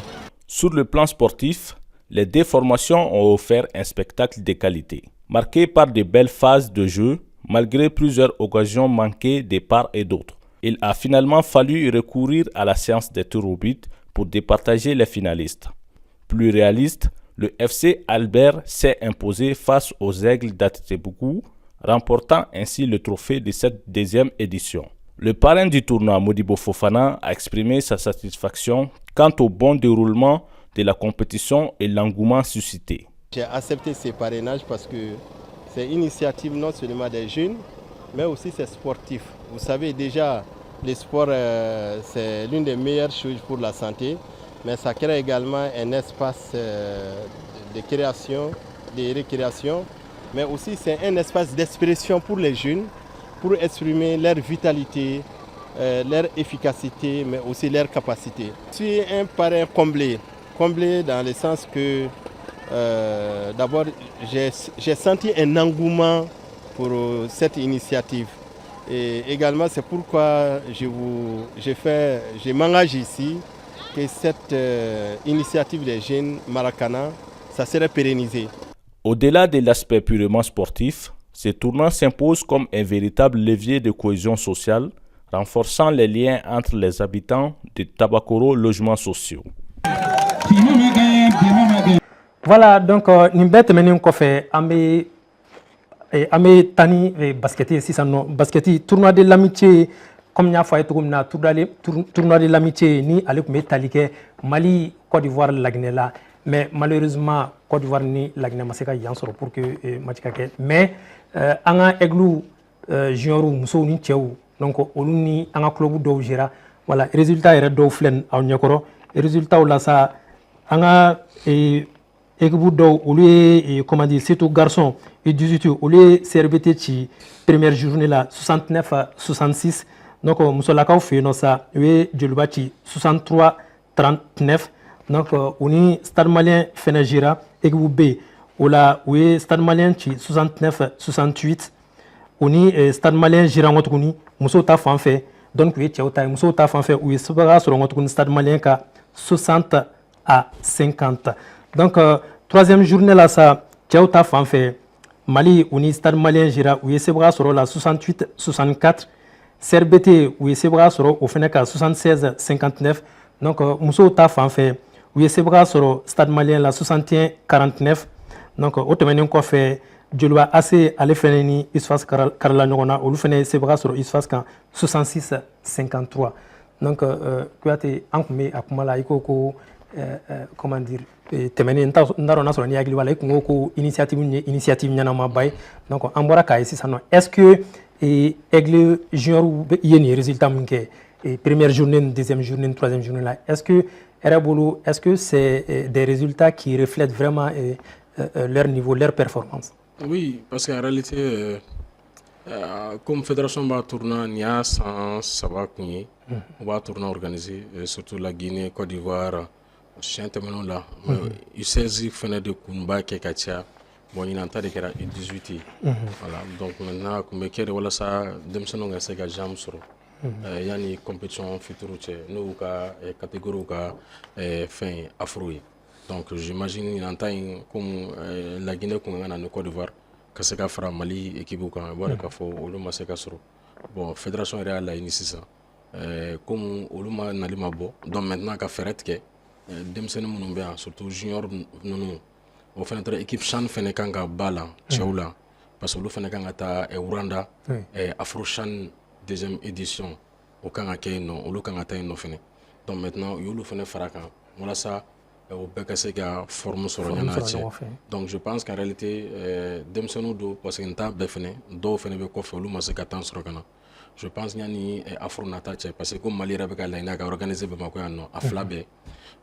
Sur le plan sportif, les deux formations ont offert un spectacle de qualité, marqué par de belles phases de jeu, malgré plusieurs occasions manquées de part et d'autre. Il a finalement fallu recourir à la séance des tirs au but pour départager les finalistes. Plus réaliste, le FC Albert s'est imposé face aux Aigles d'Atitebougou, remportant ainsi le trophée de cette deuxième édition. Le parrain du tournoi, Modibo Fofana, a exprimé sa satisfaction quant au bon déroulement de la compétition et l'engouement suscité. J'ai accepté ces parrainages parce que c'est une initiative non seulement des jeunes, mais aussi c'est sportif. Vous savez déjà, le sport, c'est l'une des meilleures choses pour la santé, mais ça crée également un espace de création, de récréation, mais aussi c'est un espace d'expression pour les jeunes, pour exprimer leur vitalité, leur efficacité, mais aussi leur capacité. Je suis un parrain comblé dans le sens que d'abord j'ai senti un engouement pour cette initiative. Et également, c'est pourquoi je m'engage ici que cette initiative des jeunes Maracana, ça serait pérennisé. Au-delà de l'aspect purement sportif, ce tournoi s'impose comme un véritable levier de cohésion sociale, renforçant les liens entre les habitants de Tabakoro Logements Sociaux. Voilà, donc Nimbet Menin Kofe, Amé Tani Basketi, si ça non, Basketi, tournoi de l'amitié, comme il y a fait tournoi de l'amitié, ni avec Metalike, Mali, Côte d'Ivoire, Lagnela, mais malheureusement, Côte d'Ivoire ni Lagnela, Maseka Yansoro pour que Matikake, mais Anga Eglou, Junior, Mousso, ni Tchéou, donc Oluni, Anga Club d'Ougera, voilà, résultat est d'Ouflen à Onyakoro, et résultat là ça, Anga Ekboudo, au lieu, comment dire, c'est tout garçon, et 18 au lieu, CRBT, première journée là, 69 à 66. Donc, Moussolakao fait ça, et Djelubati, 63 39. Donc, on est Stade Malien Fenagira, Ekboubé, ou là, oui, Stade Malien 69 68. ni Stade Malien jira ngo tuguni muso ta fan fɛ donc u ye cɛw ta ye musow ta fan fɛ u ye sɛbɛnga sɔrɔ ngo tuguni Stade Malien ka 60 à 50 donc troisième journée la sa cɛw ta fan fɛ Mali u ni Stade Malien jira u ye sɛbɛnga sɔrɔ la 68 64 CRBT u ye sɛbɛnga sɔrɔ o fɛnɛ ka 76 59 donc musow ta fan fɛ u ye sɛbɛnga sɔrɔ Stade Malien la 61 49 donc o tɛmɛnen kɔfɛ Joliba AC ale fɛnɛ ni Isfas karala ɲɔgɔn na olu fɛnɛ ye sɛbɛnga sɔrɔ Isfas kan 66 53 donc Kuyate an kun bɛ a kuma la i ko ko comment dire tɛmɛnen n t'a dɔn n'a sɔrɔ ni hakili b'a la i kun ko initiative ye initiative ɲɛnamaba ye donc an bɔra k'a ye sisan nɔ est ce que Aigle junior ye nin résultat min kɛ première journée deuxième journée troisième journée là est ce que Erebolo est ce que c'est des résultats qui reflètent vraiment leur niveau leur performance? Oui, parce qu'en réalité, comme fédération va tourner, il y a 100 on va tourner organisé, surtout la Guinée, Côte d'Ivoire, chantement là. Il s'agit de Kumba Kekatia, bon il entend que la 18. Voilà, donc maintenant comme que voilà ça, demsonong a sega jam sur. Il y a une compétition future, nous ka catégorie ka fin afro. Donc j'imagine qu'il entend comme la Guinée qu'on a en Côte d'Ivoire, que c'est qu'à faire Mali équipe ou quand voilà qu'il faut Oluma c'est qu'à sur. Bon fédération réelle a initié ça. Comme Oluma n'alima bo, donc maintenant qu'à faire que demsene mon bien surtout junior nous on fait notre équipe Chan fait qu'à bala Tchaoula parce que le fait qu'à ta Rwanda Afro Chan deuxième édition au Kanga Keno au Kanga Taino fait. Donc maintenant il le fait faire quand voilà ça. Au Bekasega forme sur donc je pense qu'en réalité demsonu do parce que nta befene do fene be ko felu maseka tan sur kana je pense ni afro nata parce que comme Mali rebeka la ina ka organiser be mako no aflabe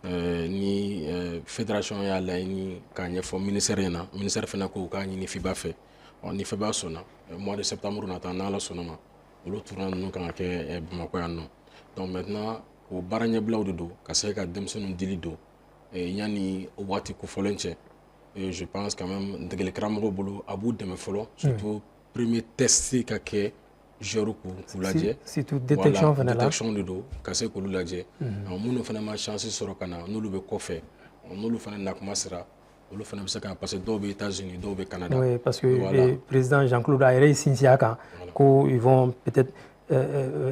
ni fédération ya la ni ka nya fo ministère fena ko ka ni fiba fait on ni fiba sona mois de septembre nata na la sonoma le tournant no kan ke be mako no donc maintenant au baranya blawdo do ka se ka demsonu dilido et yani wati ko folonche et je pense quand même de le cramero bolo abu de me folo surtout premier test ka ke jero ko kulaje c'est tout détection voilà, détection de do kase ko lulaje on muno fana ma chance sur kana no lu be ko fe on lu fana na kuma sira on lu fana be saka parce que do be États-Unis do be Canada oui parce que le président Jean-Claude Ayre Sinsia kan ko ils vont peut-être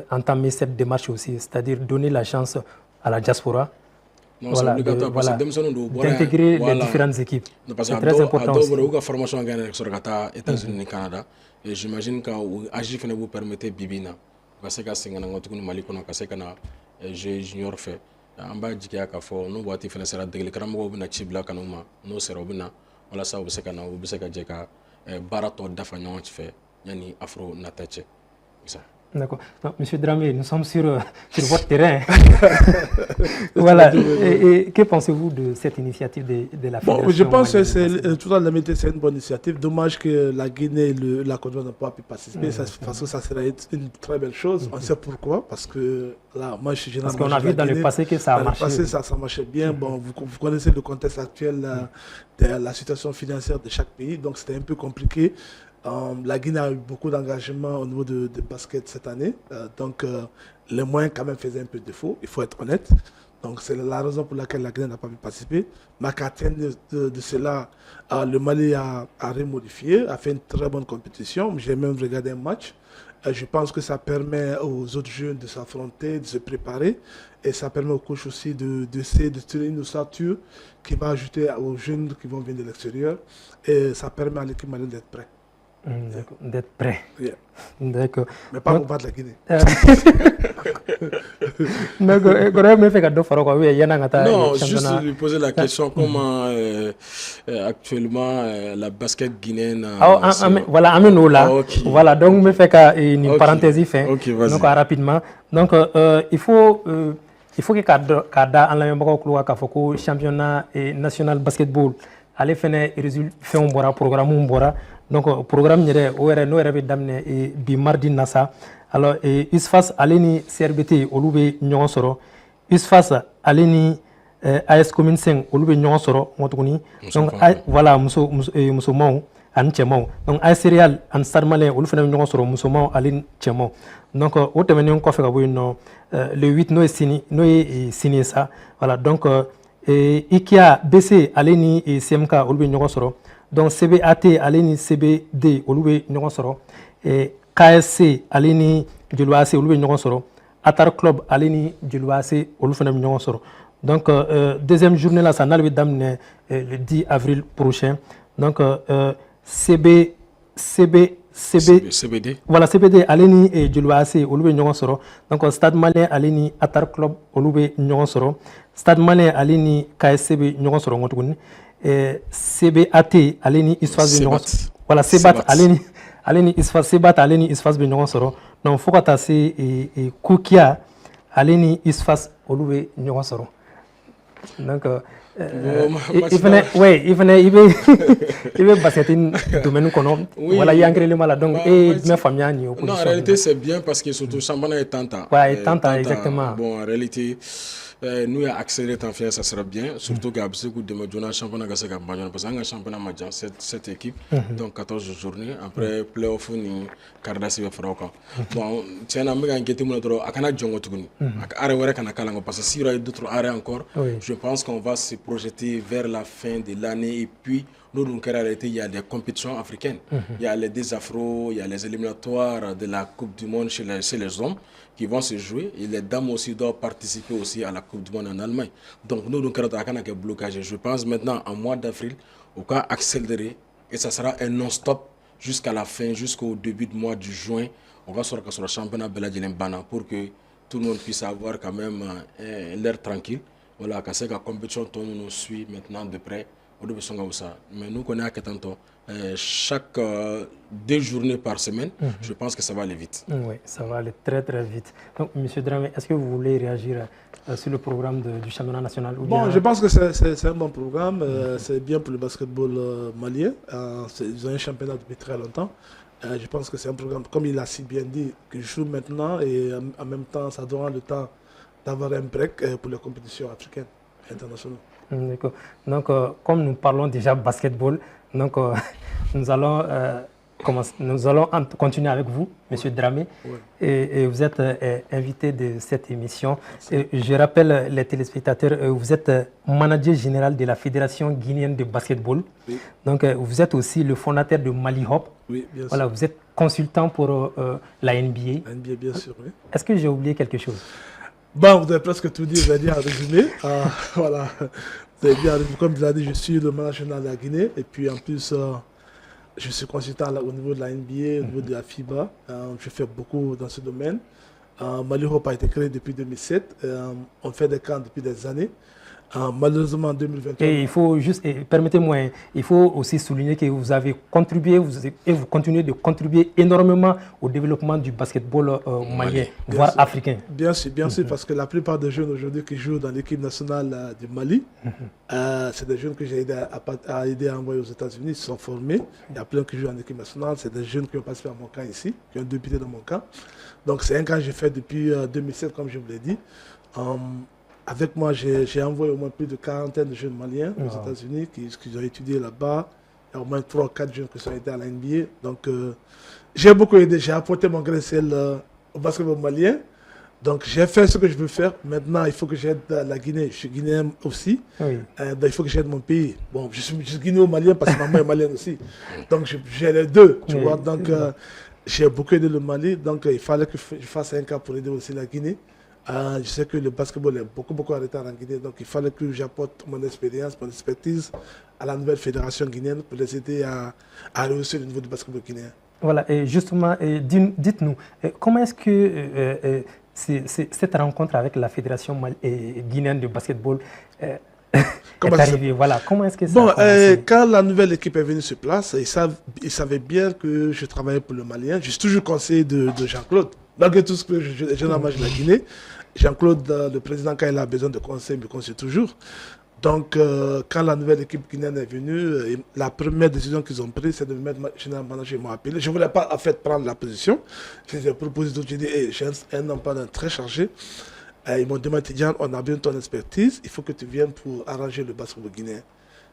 entamer cette démarche aussi c'est-à-dire donner la chance à la diaspora. Non, voilà, c'est obligatoire parce que d'intégrer les différentes équipes. C'est très important. La formation sur les États-Unis et Canada. Et j'imagine que l'AGIF vous permettez Bibina. Parce que c'est un Mali qu'on a junior fait. En bas, je dis que nous avons fait ça. Les crames na chibla kanuma. Nous serons bien. Voilà ça. Vous savez que vous savez que barato d'affaires fait. Yani afro natache. Ça. D'accord. Monsieur Dramé, nous sommes sur votre terrain. Voilà. Et que pensez-vous de cette initiative de la fédération? Je pense que c'est une bonne initiative. Dommage que la Guinée et la Côte d'Ivoire n'ont pas pu participer. Parce que ça serait une très belle chose. On sait pourquoi. Parce que là, moi, je suis généralement. Parce qu'on a vu dans le passé que ça a marché. Dans le passé, ça marchait bien. Bon, vous connaissez le contexte actuel de la situation financière de chaque pays. Donc, c'était un peu compliqué. La Guinée a eu beaucoup d'engagement au niveau de basket cette année. Donc, les moyens quand même faisaient un peu défaut, il faut être honnête. Donc, c'est la raison pour laquelle la Guinée n'a pas pu participer. Mais qu'à de cela, le Mali a remodifié, a fait une très bonne compétition. J'ai même regardé un match. Je pense que ça permet aux autres jeunes de s'affronter, de se préparer. Et ça permet aux coachs aussi de tirer une ossature qui va ajouter aux jeunes qui vont venir de l'extérieur. Et ça permet à l'équipe malienne d'être prête. D'être prêt. Yeah. D'accord. Mais pas pour battre la Guinée. Non, juste lui poser la question comment actuellement la basket guinéenne. Voilà, amène-nous là. Voilà, donc je fais une parenthèse donc rapidement. Donc il faut que Kada en la même fois championnat national basketball allez faire un bon programme donc programme no rebe damne bi mardi nasa alors Isfas aleni CRBT olube ñoŋo soro Isfas aleni AS commune 5 olube ñoŋo soro ngotuguni donc voilà muso maw an cɛmanw donc AS Real an Stade Malien olu fana bɛ ɲɔgɔn sɔrɔ musomanw ale cɛmanw donc o tɛmɛnen kɔfɛ ka bɔ yen nɔ le 8 n'o ye sini sa voilà donc IKEA BC ale ni CMK olu bɛ ɲɔgɔn sɔrɔ donc CBAT ale ni CBD olu bɛ ɲɔgɔn sɔrɔ KSC ale ni Joliba AC olu bɛ ɲɔgɔn sɔrɔ Atar Club ale ni Joliba AC olu fana bɛ ɲɔgɔn sɔrɔ donc deuxième journée là ça n'ale bɛ daminɛ le 10 avril prochain donc CBD voilà CBD ale ni Joliba AC olu bɛ ɲɔgɔn sɔrɔ donc Stade Malien ale ni Atar Club olu bɛ ɲɔgɔn sɔrɔ Stade Malien ale ni KSC bɛ ɲɔgɔn sɔrɔ nkɔ tuguni CBAT ale ni ISFAS bɛ ɲɔgɔn sɔrɔ voilà CBAT ale ni ISFAS CBAT ale ni ISFAS bɛ ɲɔgɔn sɔrɔ donc fo ka taa se Koukia ale ni ISFAS olu bɛ ɲɔgɔn sɔrɔ donc i bɛ basket domaine kɔnɔ wala i y'ancré ma la donc jumɛn faamuya nin opposition? Non, en réalité c'est bien parce que surtout championnat est tentant. Ouais, tentant exactement. Bon, en réalité nous y a accéléré tant faire ça sera bien surtout qu'à ce coup de me championnat que c'est campagne parce que un championnat majeur cette équipe donc 14 journées après playoff ni cardasi be froka bon tiens am ga ngeti mo dro akana jongo tuguni ak are wara kana kala parce que s'il y a d'autres arrêts encore je pense qu'on va se projeter vers la fin de l'année et puis nous donc en réalité il y a des compétitions africaines il y a les désafros il y a les éliminatoires de la Coupe du monde chez les hommes qui vont se jouer et les dames aussi doivent participer aussi à la Coupe du monde en Allemagne. Donc nous donc un blocage. Je pense maintenant en mois d'avril au cas accélérer et ça sera un non-stop jusqu'à la fin, jusqu'au début du mois de juin. On va sur le championnat Beladjelen Bana pour que tout le monde puisse avoir quand même l'air tranquille. Voilà, que c'est la compétition nous suit maintenant de près. Mais nous connaissons que tantôt chaque 2 journées par semaine, je pense que ça va aller vite. Oui, ça va aller très très vite. Donc, M. Dramé, est-ce que vous voulez réagir sur le programme du championnat national ou bien... Bon, je pense que c'est un bon programme. C'est bien pour le basketball malien. Ils ont un championnat depuis très longtemps. Je pense que c'est un programme, comme il a si bien dit, qui joue maintenant et en même temps, ça donne le temps d'avoir un break pour les compétitions africaines internationales. D'accord. Donc, comme nous parlons déjà basketball, donc, nous allons continuer avec vous, M. Dramé. Oui. Et vous êtes invité de cette émission. Et je rappelle les téléspectateurs, vous êtes manager général de la Fédération guinéenne de basketball. Oui. Donc, vous êtes aussi le fondateur de Mali Hop. Oui, bien sûr. Voilà, vous êtes consultant pour la NBA. La NBA, bien sûr, oui. Est-ce que j'ai oublié quelque chose? Bon, vous avez presque tout dit, je vais dire en résumé. Voilà. Vous avez bien, comme vous avez dit, je suis le manager de la Guinée et puis en plus, je suis consultant au niveau de la NBA, au niveau de la FIBA. Je fais beaucoup dans ce domaine. Mali Hop a été créé depuis 2007. On fait des camps depuis des années. Malheureusement en 2023. Et il faut juste, permettez-moi, il faut aussi souligner que vous avez contribué et vous continuez de contribuer énormément au développement du basketball malien, voire africain. Bien sûr, parce que la plupart des jeunes aujourd'hui qui jouent dans l'équipe nationale du Mali, c'est des jeunes que j'ai aidé à envoyer aux États-Unis, ils se sont formés. Il y a plein qui jouent en équipe nationale, c'est des jeunes qui ont passé à mon camp ici, qui ont débuté dans mon camp. Donc c'est un camp que j'ai fait depuis 2007, comme je vous l'ai dit. Avec moi, j'ai envoyé au moins plus de 40 de jeunes maliens aux États-Unis qui ont étudié là-bas. Il y a au moins 3 ou 4 jeunes qui sont aidés à la NBA. Donc, j'ai beaucoup aidé. J'ai apporté mon grain de sel au basketball malien. Donc, j'ai fait ce que je veux faire. Maintenant, il faut que j'aide la Guinée. Je suis guinéen aussi. Oui. Donc, il faut que j'aide mon pays. Bon, je suis guinéo-malien parce que maman est malienne aussi. Donc, j'ai les deux. Tu vois. Donc, j'ai beaucoup aidé le Mali. Donc, il fallait que je fasse un cas pour aider aussi la Guinée. Je sais que le basketball est beaucoup en retard en Guinée, donc il fallait que j'apporte mon expérience, mon expertise à la nouvelle fédération guinéenne pour les aider à réussir le niveau du basketball guinéen. Voilà, et justement, dites-nous, comment est-ce que cette rencontre avec la fédération guinéenne de basketball est arrivée? Voilà, comment est-ce que ça a commencé? Quand la nouvelle équipe est venue sur place, ils savaient bien que je travaillais pour le Malien. Je suis toujours conseiller de Jean-Claude. Malgré tout ce que je n'amène de la Guinée, Jean-Claude, le président, quand il a besoin de conseils, me conseille toujours. Donc, quand la nouvelle équipe guinéenne est venue, la première décision qu'ils ont prise, c'est de me mettre général manager. Ils m'ont appelé. Je ne voulais pas en fait prendre la position. Je les ai proposé d'autres. J'ai dit, hey, j'ai un emploi très chargé. Ils m'ont demandé, Diane, on a besoin de ton expertise. Il faut que tu viennes pour arranger le basketball guinéen.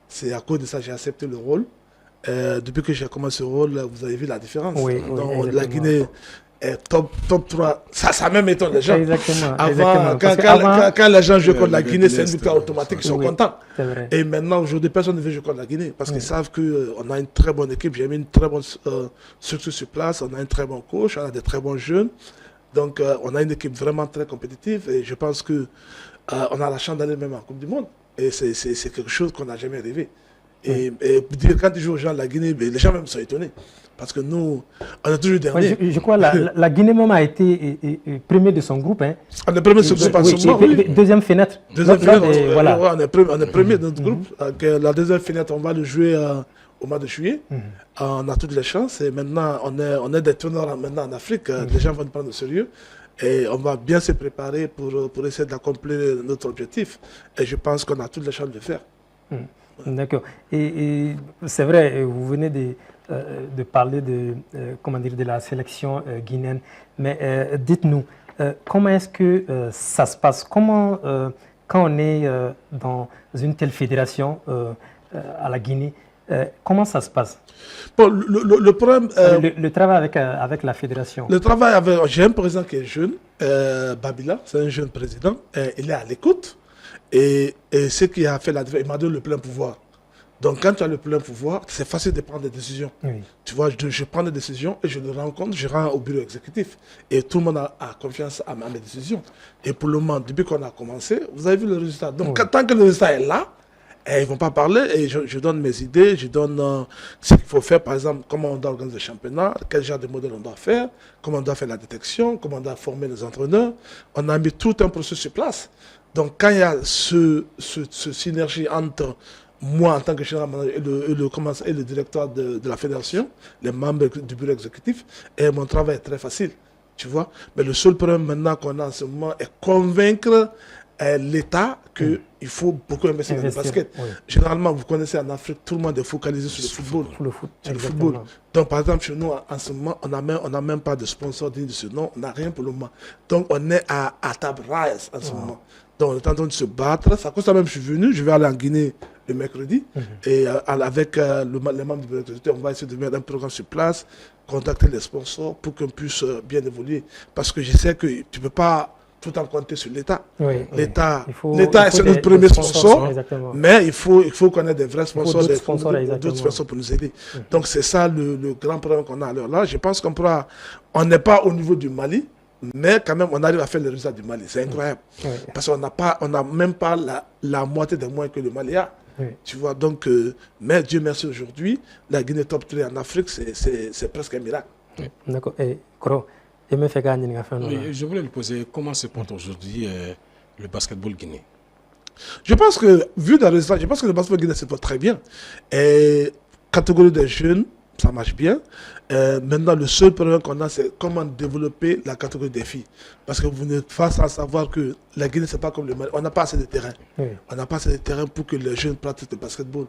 C'est à cause de ça que j'ai accepté le rôle. Depuis que j'ai commencé ce rôle, vous avez vu la différence. Oui, Donc, la Guinée est top 3. Ça même étonne les gens. Exactement. Quand les gens jouent contre la Guinée, c'est une victoire automatique, ils sont contents. Vrai. Et maintenant, aujourd'hui, personne ne veut jouer contre la Guinée parce qu'ils savent qu'on a une très bonne équipe. J'ai mis une très bonne structure sur place, on a un très bon coach, on a des très bons jeunes. Donc, on a une équipe vraiment très compétitive et je pense qu'on a la chance d'aller même en Coupe du Monde. Et c'est quelque chose qu'on n'a jamais rêvé. Et dire, quand tu joues aux gens de la Guinée, les gens même sont étonnés. Parce que nous, on a toujours dernier. Je crois que la Guinée même a été premier de son groupe. Hein. On est premier de son groupe en ce moment. Deuxième fenêtre. Deuxième fenêtre, voilà. On est premier de notre groupe. La deuxième fenêtre, on va le jouer au mois de juillet. On a toutes les chances. Et maintenant, on est des teneurs maintenant en Afrique. Les gens vont nous prendre au sérieux. Et on va bien se préparer pour essayer d'accomplir notre objectif. Et je pense qu'on a toutes les chances de le faire. D'accord. Et c'est vrai, vous venez de parler de la sélection guinéenne. Mais dites-nous, comment est-ce que ça se passe? Comment, quand on est dans une telle fédération à la Guinée, comment ça se passe? Bon, le problème... le travail avec la fédération. Le travail avec... J'ai un président qui est jeune, Babila, c'est un jeune président. Il est à l'écoute. Et ce qui a fait la différence, il m'a donné le plein pouvoir. Donc quand tu as le plein pouvoir, c'est facile de prendre des décisions. Oui. Tu vois, je prends des décisions et je le rencontre, je rends au bureau exécutif. Et tout le monde a confiance à mes décisions. Et pour le moment, depuis qu'on a commencé, vous avez vu le résultat. Donc tant que le résultat est là, ils ne vont pas parler et je donne mes idées, je donne ce qu'il faut faire, par exemple, comment on doit organiser le championnat, quel genre de modèle on doit faire, comment on doit faire la détection, comment on doit former les entraîneurs. On a mis tout un processus sur place. Donc quand il y a ce synergie entre moi en tant que général manager et le directeur de la fédération, les membres du bureau exécutif, et mon travail est très facile, tu vois. Mais le seul problème maintenant qu'on a en ce moment est convaincre l'État qu'il faut beaucoup investir dans le basket. Oui. Généralement, vous connaissez en Afrique, tout le monde est focalisé sur le football. Sur le football. Donc, par exemple, chez nous, en ce moment, on n'a même pas de sponsor digne de ce nom, on n'a rien pour le moment. Donc, on est à table rase en ce moment. Donc, on est en train de se battre. C'est à cause de ça même, je suis venu, je vais aller en Guinée le mercredi. Et avec les membres du bureau, on va essayer de mettre un programme sur place, contacter les sponsors pour qu'on puisse bien évoluer. Parce que je sais que tu ne peux pas tout en compter sur l'État. L'État, c'est notre premier sponsor, mais il faut qu'on ait des vrais sponsors, d'autres sponsors pour nous aider. Donc c'est ça le grand problème qu'on a à l'heure là. Je pense on n'est pas au niveau du Mali, mais quand même on arrive à faire les résultats du Mali. C'est incroyable. Parce qu'on n'a même pas la moitié des moyens que le Mali a. Tu vois, donc, mais Dieu merci aujourd'hui, la Guinée top 3 en Afrique, c'est presque un miracle. D'accord. Et Koro, je voulais lui poser comment se porte aujourd'hui le basketball guinéen. Je pense que, vu le résultat, je pense que le basketball guinéen se porte très bien. Et catégorie des jeunes, ça marche bien. Maintenant, le seul problème qu'on a, c'est comment développer la catégorie des filles. Parce que vous n'êtes pas sans savoir que la Guinée, c'est pas comme le Mali. On n'a pas assez de terrain. On n'a pas assez de terrain pour que les jeunes pratiquent le basketball.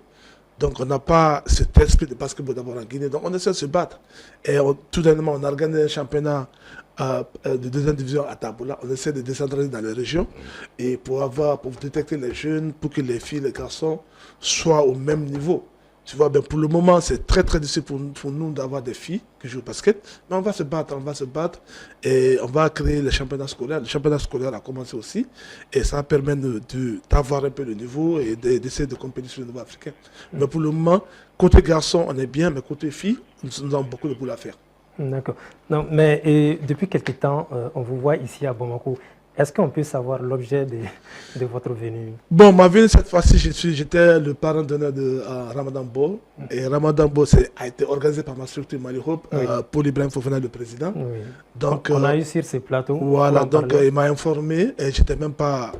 Donc, on n'a pas cet esprit de basketball d'abord en Guinée. Donc, on essaie de se battre. Et tout dernièrement, on a organisé un championnat de deuxième division à Taboula. On essaie de décentraliser dans les régions et pour détecter les jeunes, pour que les filles et les garçons soient au même niveau. Tu vois, ben pour le moment, c'est très très difficile pour nous d'avoir des filles qui jouent au basket. Mais on va se battre et on va créer le championnat scolaire. Le championnat scolaire a commencé aussi et ça permet d'avoir un peu le niveau et d'essayer de compétir sur le niveau africain. Mais pour le moment, côté garçon, on est bien, mais côté filles, nous avons beaucoup de boulot à faire. D'accord. Non, mais depuis quelque temps, on vous voit ici à Bamako. Est-ce qu'on peut savoir l'objet de votre venue? Bon, ma venue cette fois-ci, j'étais le parrain d'honneur de Ramadan Ball. Et Ramadan Ball a été organisé par ma structure Mali Hope, Paul Ibrahim Fofana, le président. Donc, on a eu sur ces plateaux. Voilà, donc il m'a informé et j'étais même pas.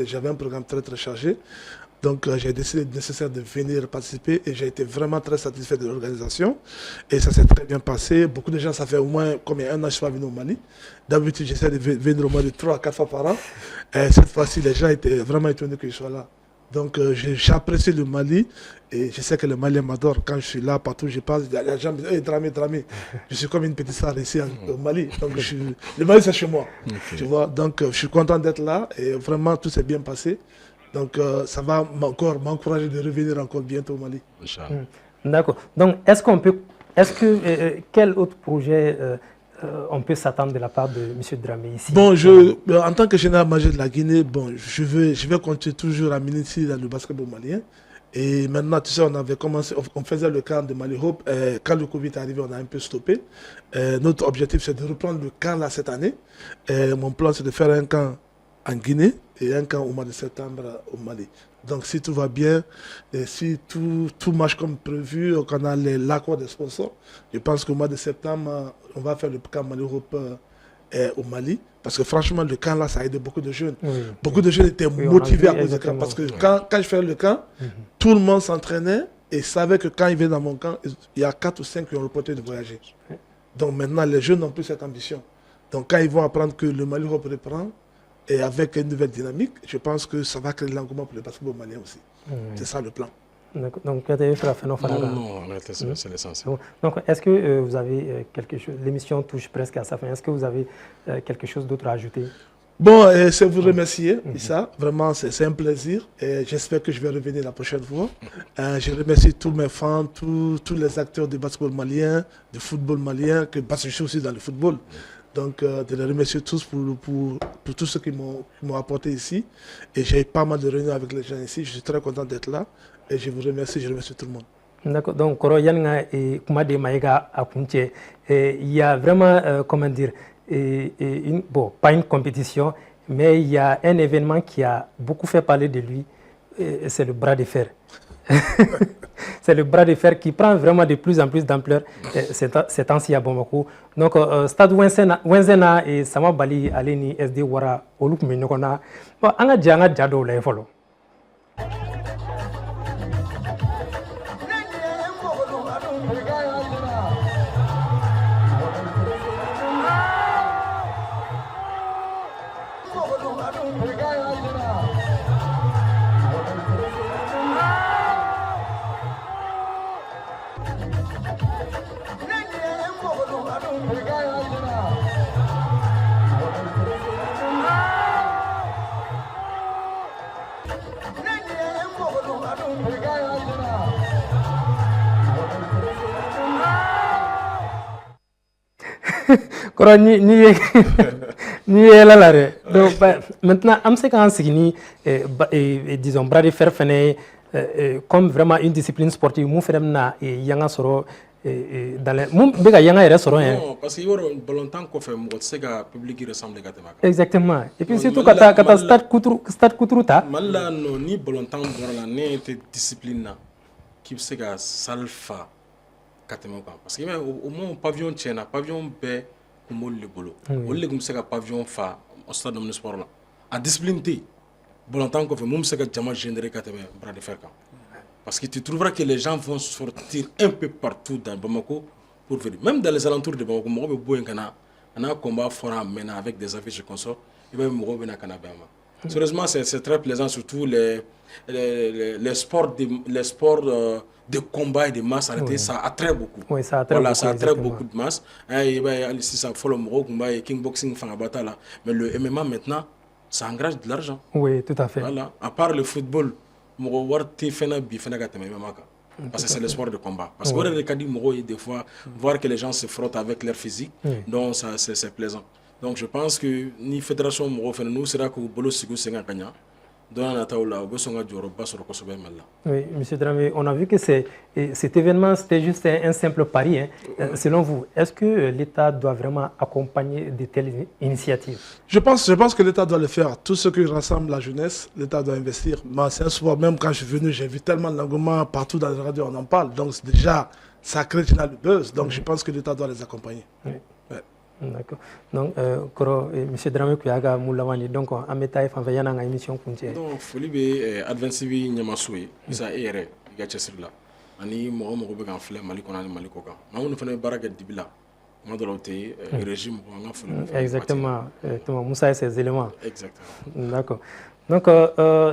J'avais un programme très très chargé. Donc j'ai décidé nécessaire de venir participer et j'ai été vraiment très satisfait de l'organisation. Et ça s'est très bien passé. Beaucoup de gens, ça fait au moins combien, un an que je suis pas venu au Mali. D'habitude, j'essaie de venir au Mali 3 à 4 fois par an. Et cette fois-ci, les gens étaient vraiment étonnés que je sois là. Donc j'apprécie le Mali et je sais que le Mali m'adore. Quand je suis là, partout où je passe, les gens me disent hey, Dramé. Je suis comme une petite star ici au Mali. Donc le Mali, c'est chez moi. Tu vois, donc je suis content d'être là et vraiment tout s'est bien passé. Donc ça va encore m'encourager de revenir encore bientôt au Mali. D'accord. Donc, quel autre projet on peut s'attendre de la part de M. Dramé ici? Bon, en tant que général-major de la Guinée, bon, je vais continuer toujours à ministrer dans le basketball malien. Et maintenant, tu sais, on avait commencé, on faisait le camp de Mali Hope. Quand le Covid est arrivé, on a un peu stoppé. Notre objectif, c'est de reprendre le camp là cette année. Mon plan, c'est de faire un camp en Guinée et un camp au mois de septembre au Mali. Donc, si tout va bien, et si tout marche comme prévu, qu'on a l'accord des sponsors, je pense qu'au mois de septembre, on va faire le camp Mali Hope au Mali. Parce que franchement, le camp là, ça a aidé beaucoup de jeunes. Beaucoup de jeunes étaient motivés à cause du camp. Parce que quand je faisais le camp, tout le monde s'entraînait et savait que quand ils viennent dans mon camp, il y a 4 ou 5 qui ont reporté de voyager. Donc maintenant, les jeunes n'ont plus cette ambition. Donc quand ils vont apprendre que le Mali reprend, et avec une nouvelle dynamique, je pense que ça va créer l'engouement pour le basketball malien aussi. C'est ça le plan. Donc, c'est l'essentiel. Donc, est-ce que vous avez quelque chose, l'émission touche presque à sa fin, est-ce que vous avez quelque chose d'autre à ajouter? Bon, c'est vous remercier, Issa. Vraiment, c'est un plaisir. Et j'espère que je vais revenir la prochaine fois. Je remercie tous mes fans, tous les acteurs du basketball malien, du football malien, parce que je suis aussi dans le football. Donc, de les remercier tous pour tous ceux qui m'ont apporté ici. Et j'ai pas mal de réunions avec les gens ici. Je suis très content d'être là. Et je vous remercie, je remercie tout le monde. D'accord. Donc, il y a vraiment, comment dire, bon, pas une compétition, mais il y a un événement qui a beaucoup fait parler de lui. C'est le bras de fer. C'est le bras de fer qui prend vraiment de plus en plus d'ampleur ces temps-ci à Bamako. Donc, Stade Wenzena et Sama Bali Aleni SD Wara Oluk Minokona. Bon, anga janga jado la follow. Donc, maintenant, disons, bras de fer comme vraiment une discipline sportive, nous faisons dans les parce qu'il y a un volontaire qu'on fait, c'est que le public ressemble à exactement. Et puis surtout quand tu as stade Koutrouta. Malala non ni volontaire dans la discipline qui c'est que salfa parce que au moins pavillon tient pavillon b comme le bolo. Au lieu comme c'est que pavillon fa au stade de sport là. À discipline volontaire qu'on fait, même c'est que jamais généré bras de fer. Parce que tu trouveras que les gens vont sortir un peu partout dans Bamako pour venir. Même dans les alentours de Bamako, on a un combat fort maintenant avec des affiches et consorts. Et même sérieusement, c'est très plaisant, surtout les sports de combat et de masse arrêtés, ça attrait beaucoup. Oui, ça attrait beaucoup de masse. Si ça faut le combat et kickboxing, mais le MMA maintenant, ça engage de l'argent. Oui, tout à fait. Voilà. À part le football, parce que c'est le sport de combat. Parce que des fois, voir que les gens se frottent avec leur physique, donc c'est plaisant. Donc je pense que ni fédération nous sera que bolo sigo senga kanya. Oui, M. Dramé, on a vu que cet événement, c'était juste un simple pari. Hein. Selon vous, est-ce que l'État doit vraiment accompagner de telles initiatives? Je pense que l'État doit le faire. Tout ce qui rassemble la jeunesse, l'État doit investir. C'est un sport, même quand je suis venu, j'ai vu tellement d'engouement partout dans les radios, on en parle. Donc déjà, ça crée le buzz. Donc je pense que l'État doit les accompagner. Oui. D'accord. Donc, M. Dramé Kuyaga Moulawani, donc, en métaille, en veillant à l'émission. Donc, Folibe, Advancivi, Nyamasoui, Isa Ere, Gatchesla, Ani, Mohamed en flemme, Malikona, Malikoka. On ne fait pas de Dibila, Madoloté, régime, exactement. Moussa et ses éléments. Exactement. D'accord. Donc,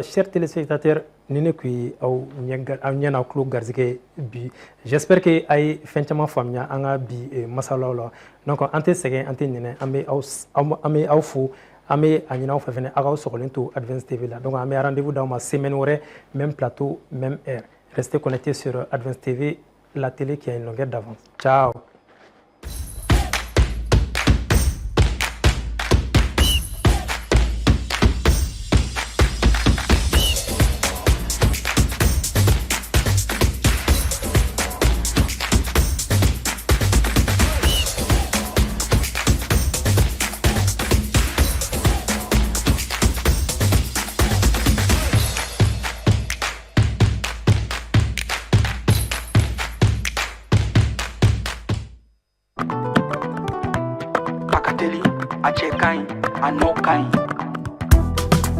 chers téléspectateurs, j'espère que ay fenchama famia anga bi masala donc ante segen ante nene ame au fou ame anyina fa fene aga sokolento Advance TV là donc ame rendez-vous dans ma semaine même plateau même heure. Restez connectés sur Advance TV la télé qui a une longueur d'avance. Ciao.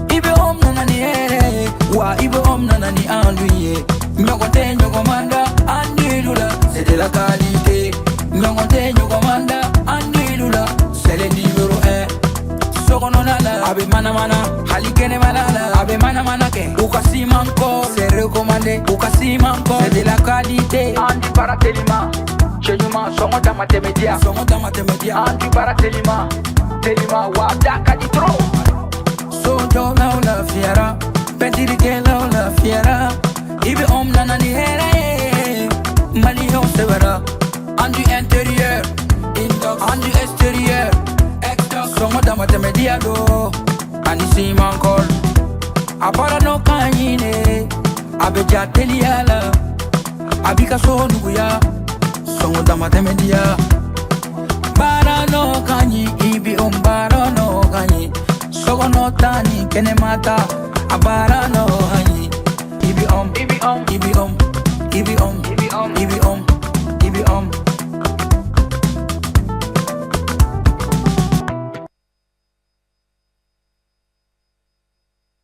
Ibe om nanani wa ibe om nanani anduye. Nyogote nyogomanda andilula, c'est de la qualité. Nyogote nyogomanda andilula, c'est le numéro 1. Sokononala, abe mana mana, halikene malala, abe mana mana ke. Ukasimanko, c'est recommandé. Ukasimanko, c'est de la qualité. Andi Baratelima, Chenyuma, Songoda Matemedia, Andi Baratelima, Telima, Wadaka di Tro. Sojo na la fiera, pentiri ke la fiera. Ibe om nanani here, Malion severa. Andi intérieur, andi extérieur. Songoda Matemedia do, Ani Simankol. Apara no kanyine, Abeja Teliala, Abika Sonuya, Songoda Matemedia. Bara no kanyi, ibi bara no kanyi. Sogo no tani, kene mata, abara no kanyi. Ibi om, ibi om, ibi om, ibi om, ibi om, ibi om.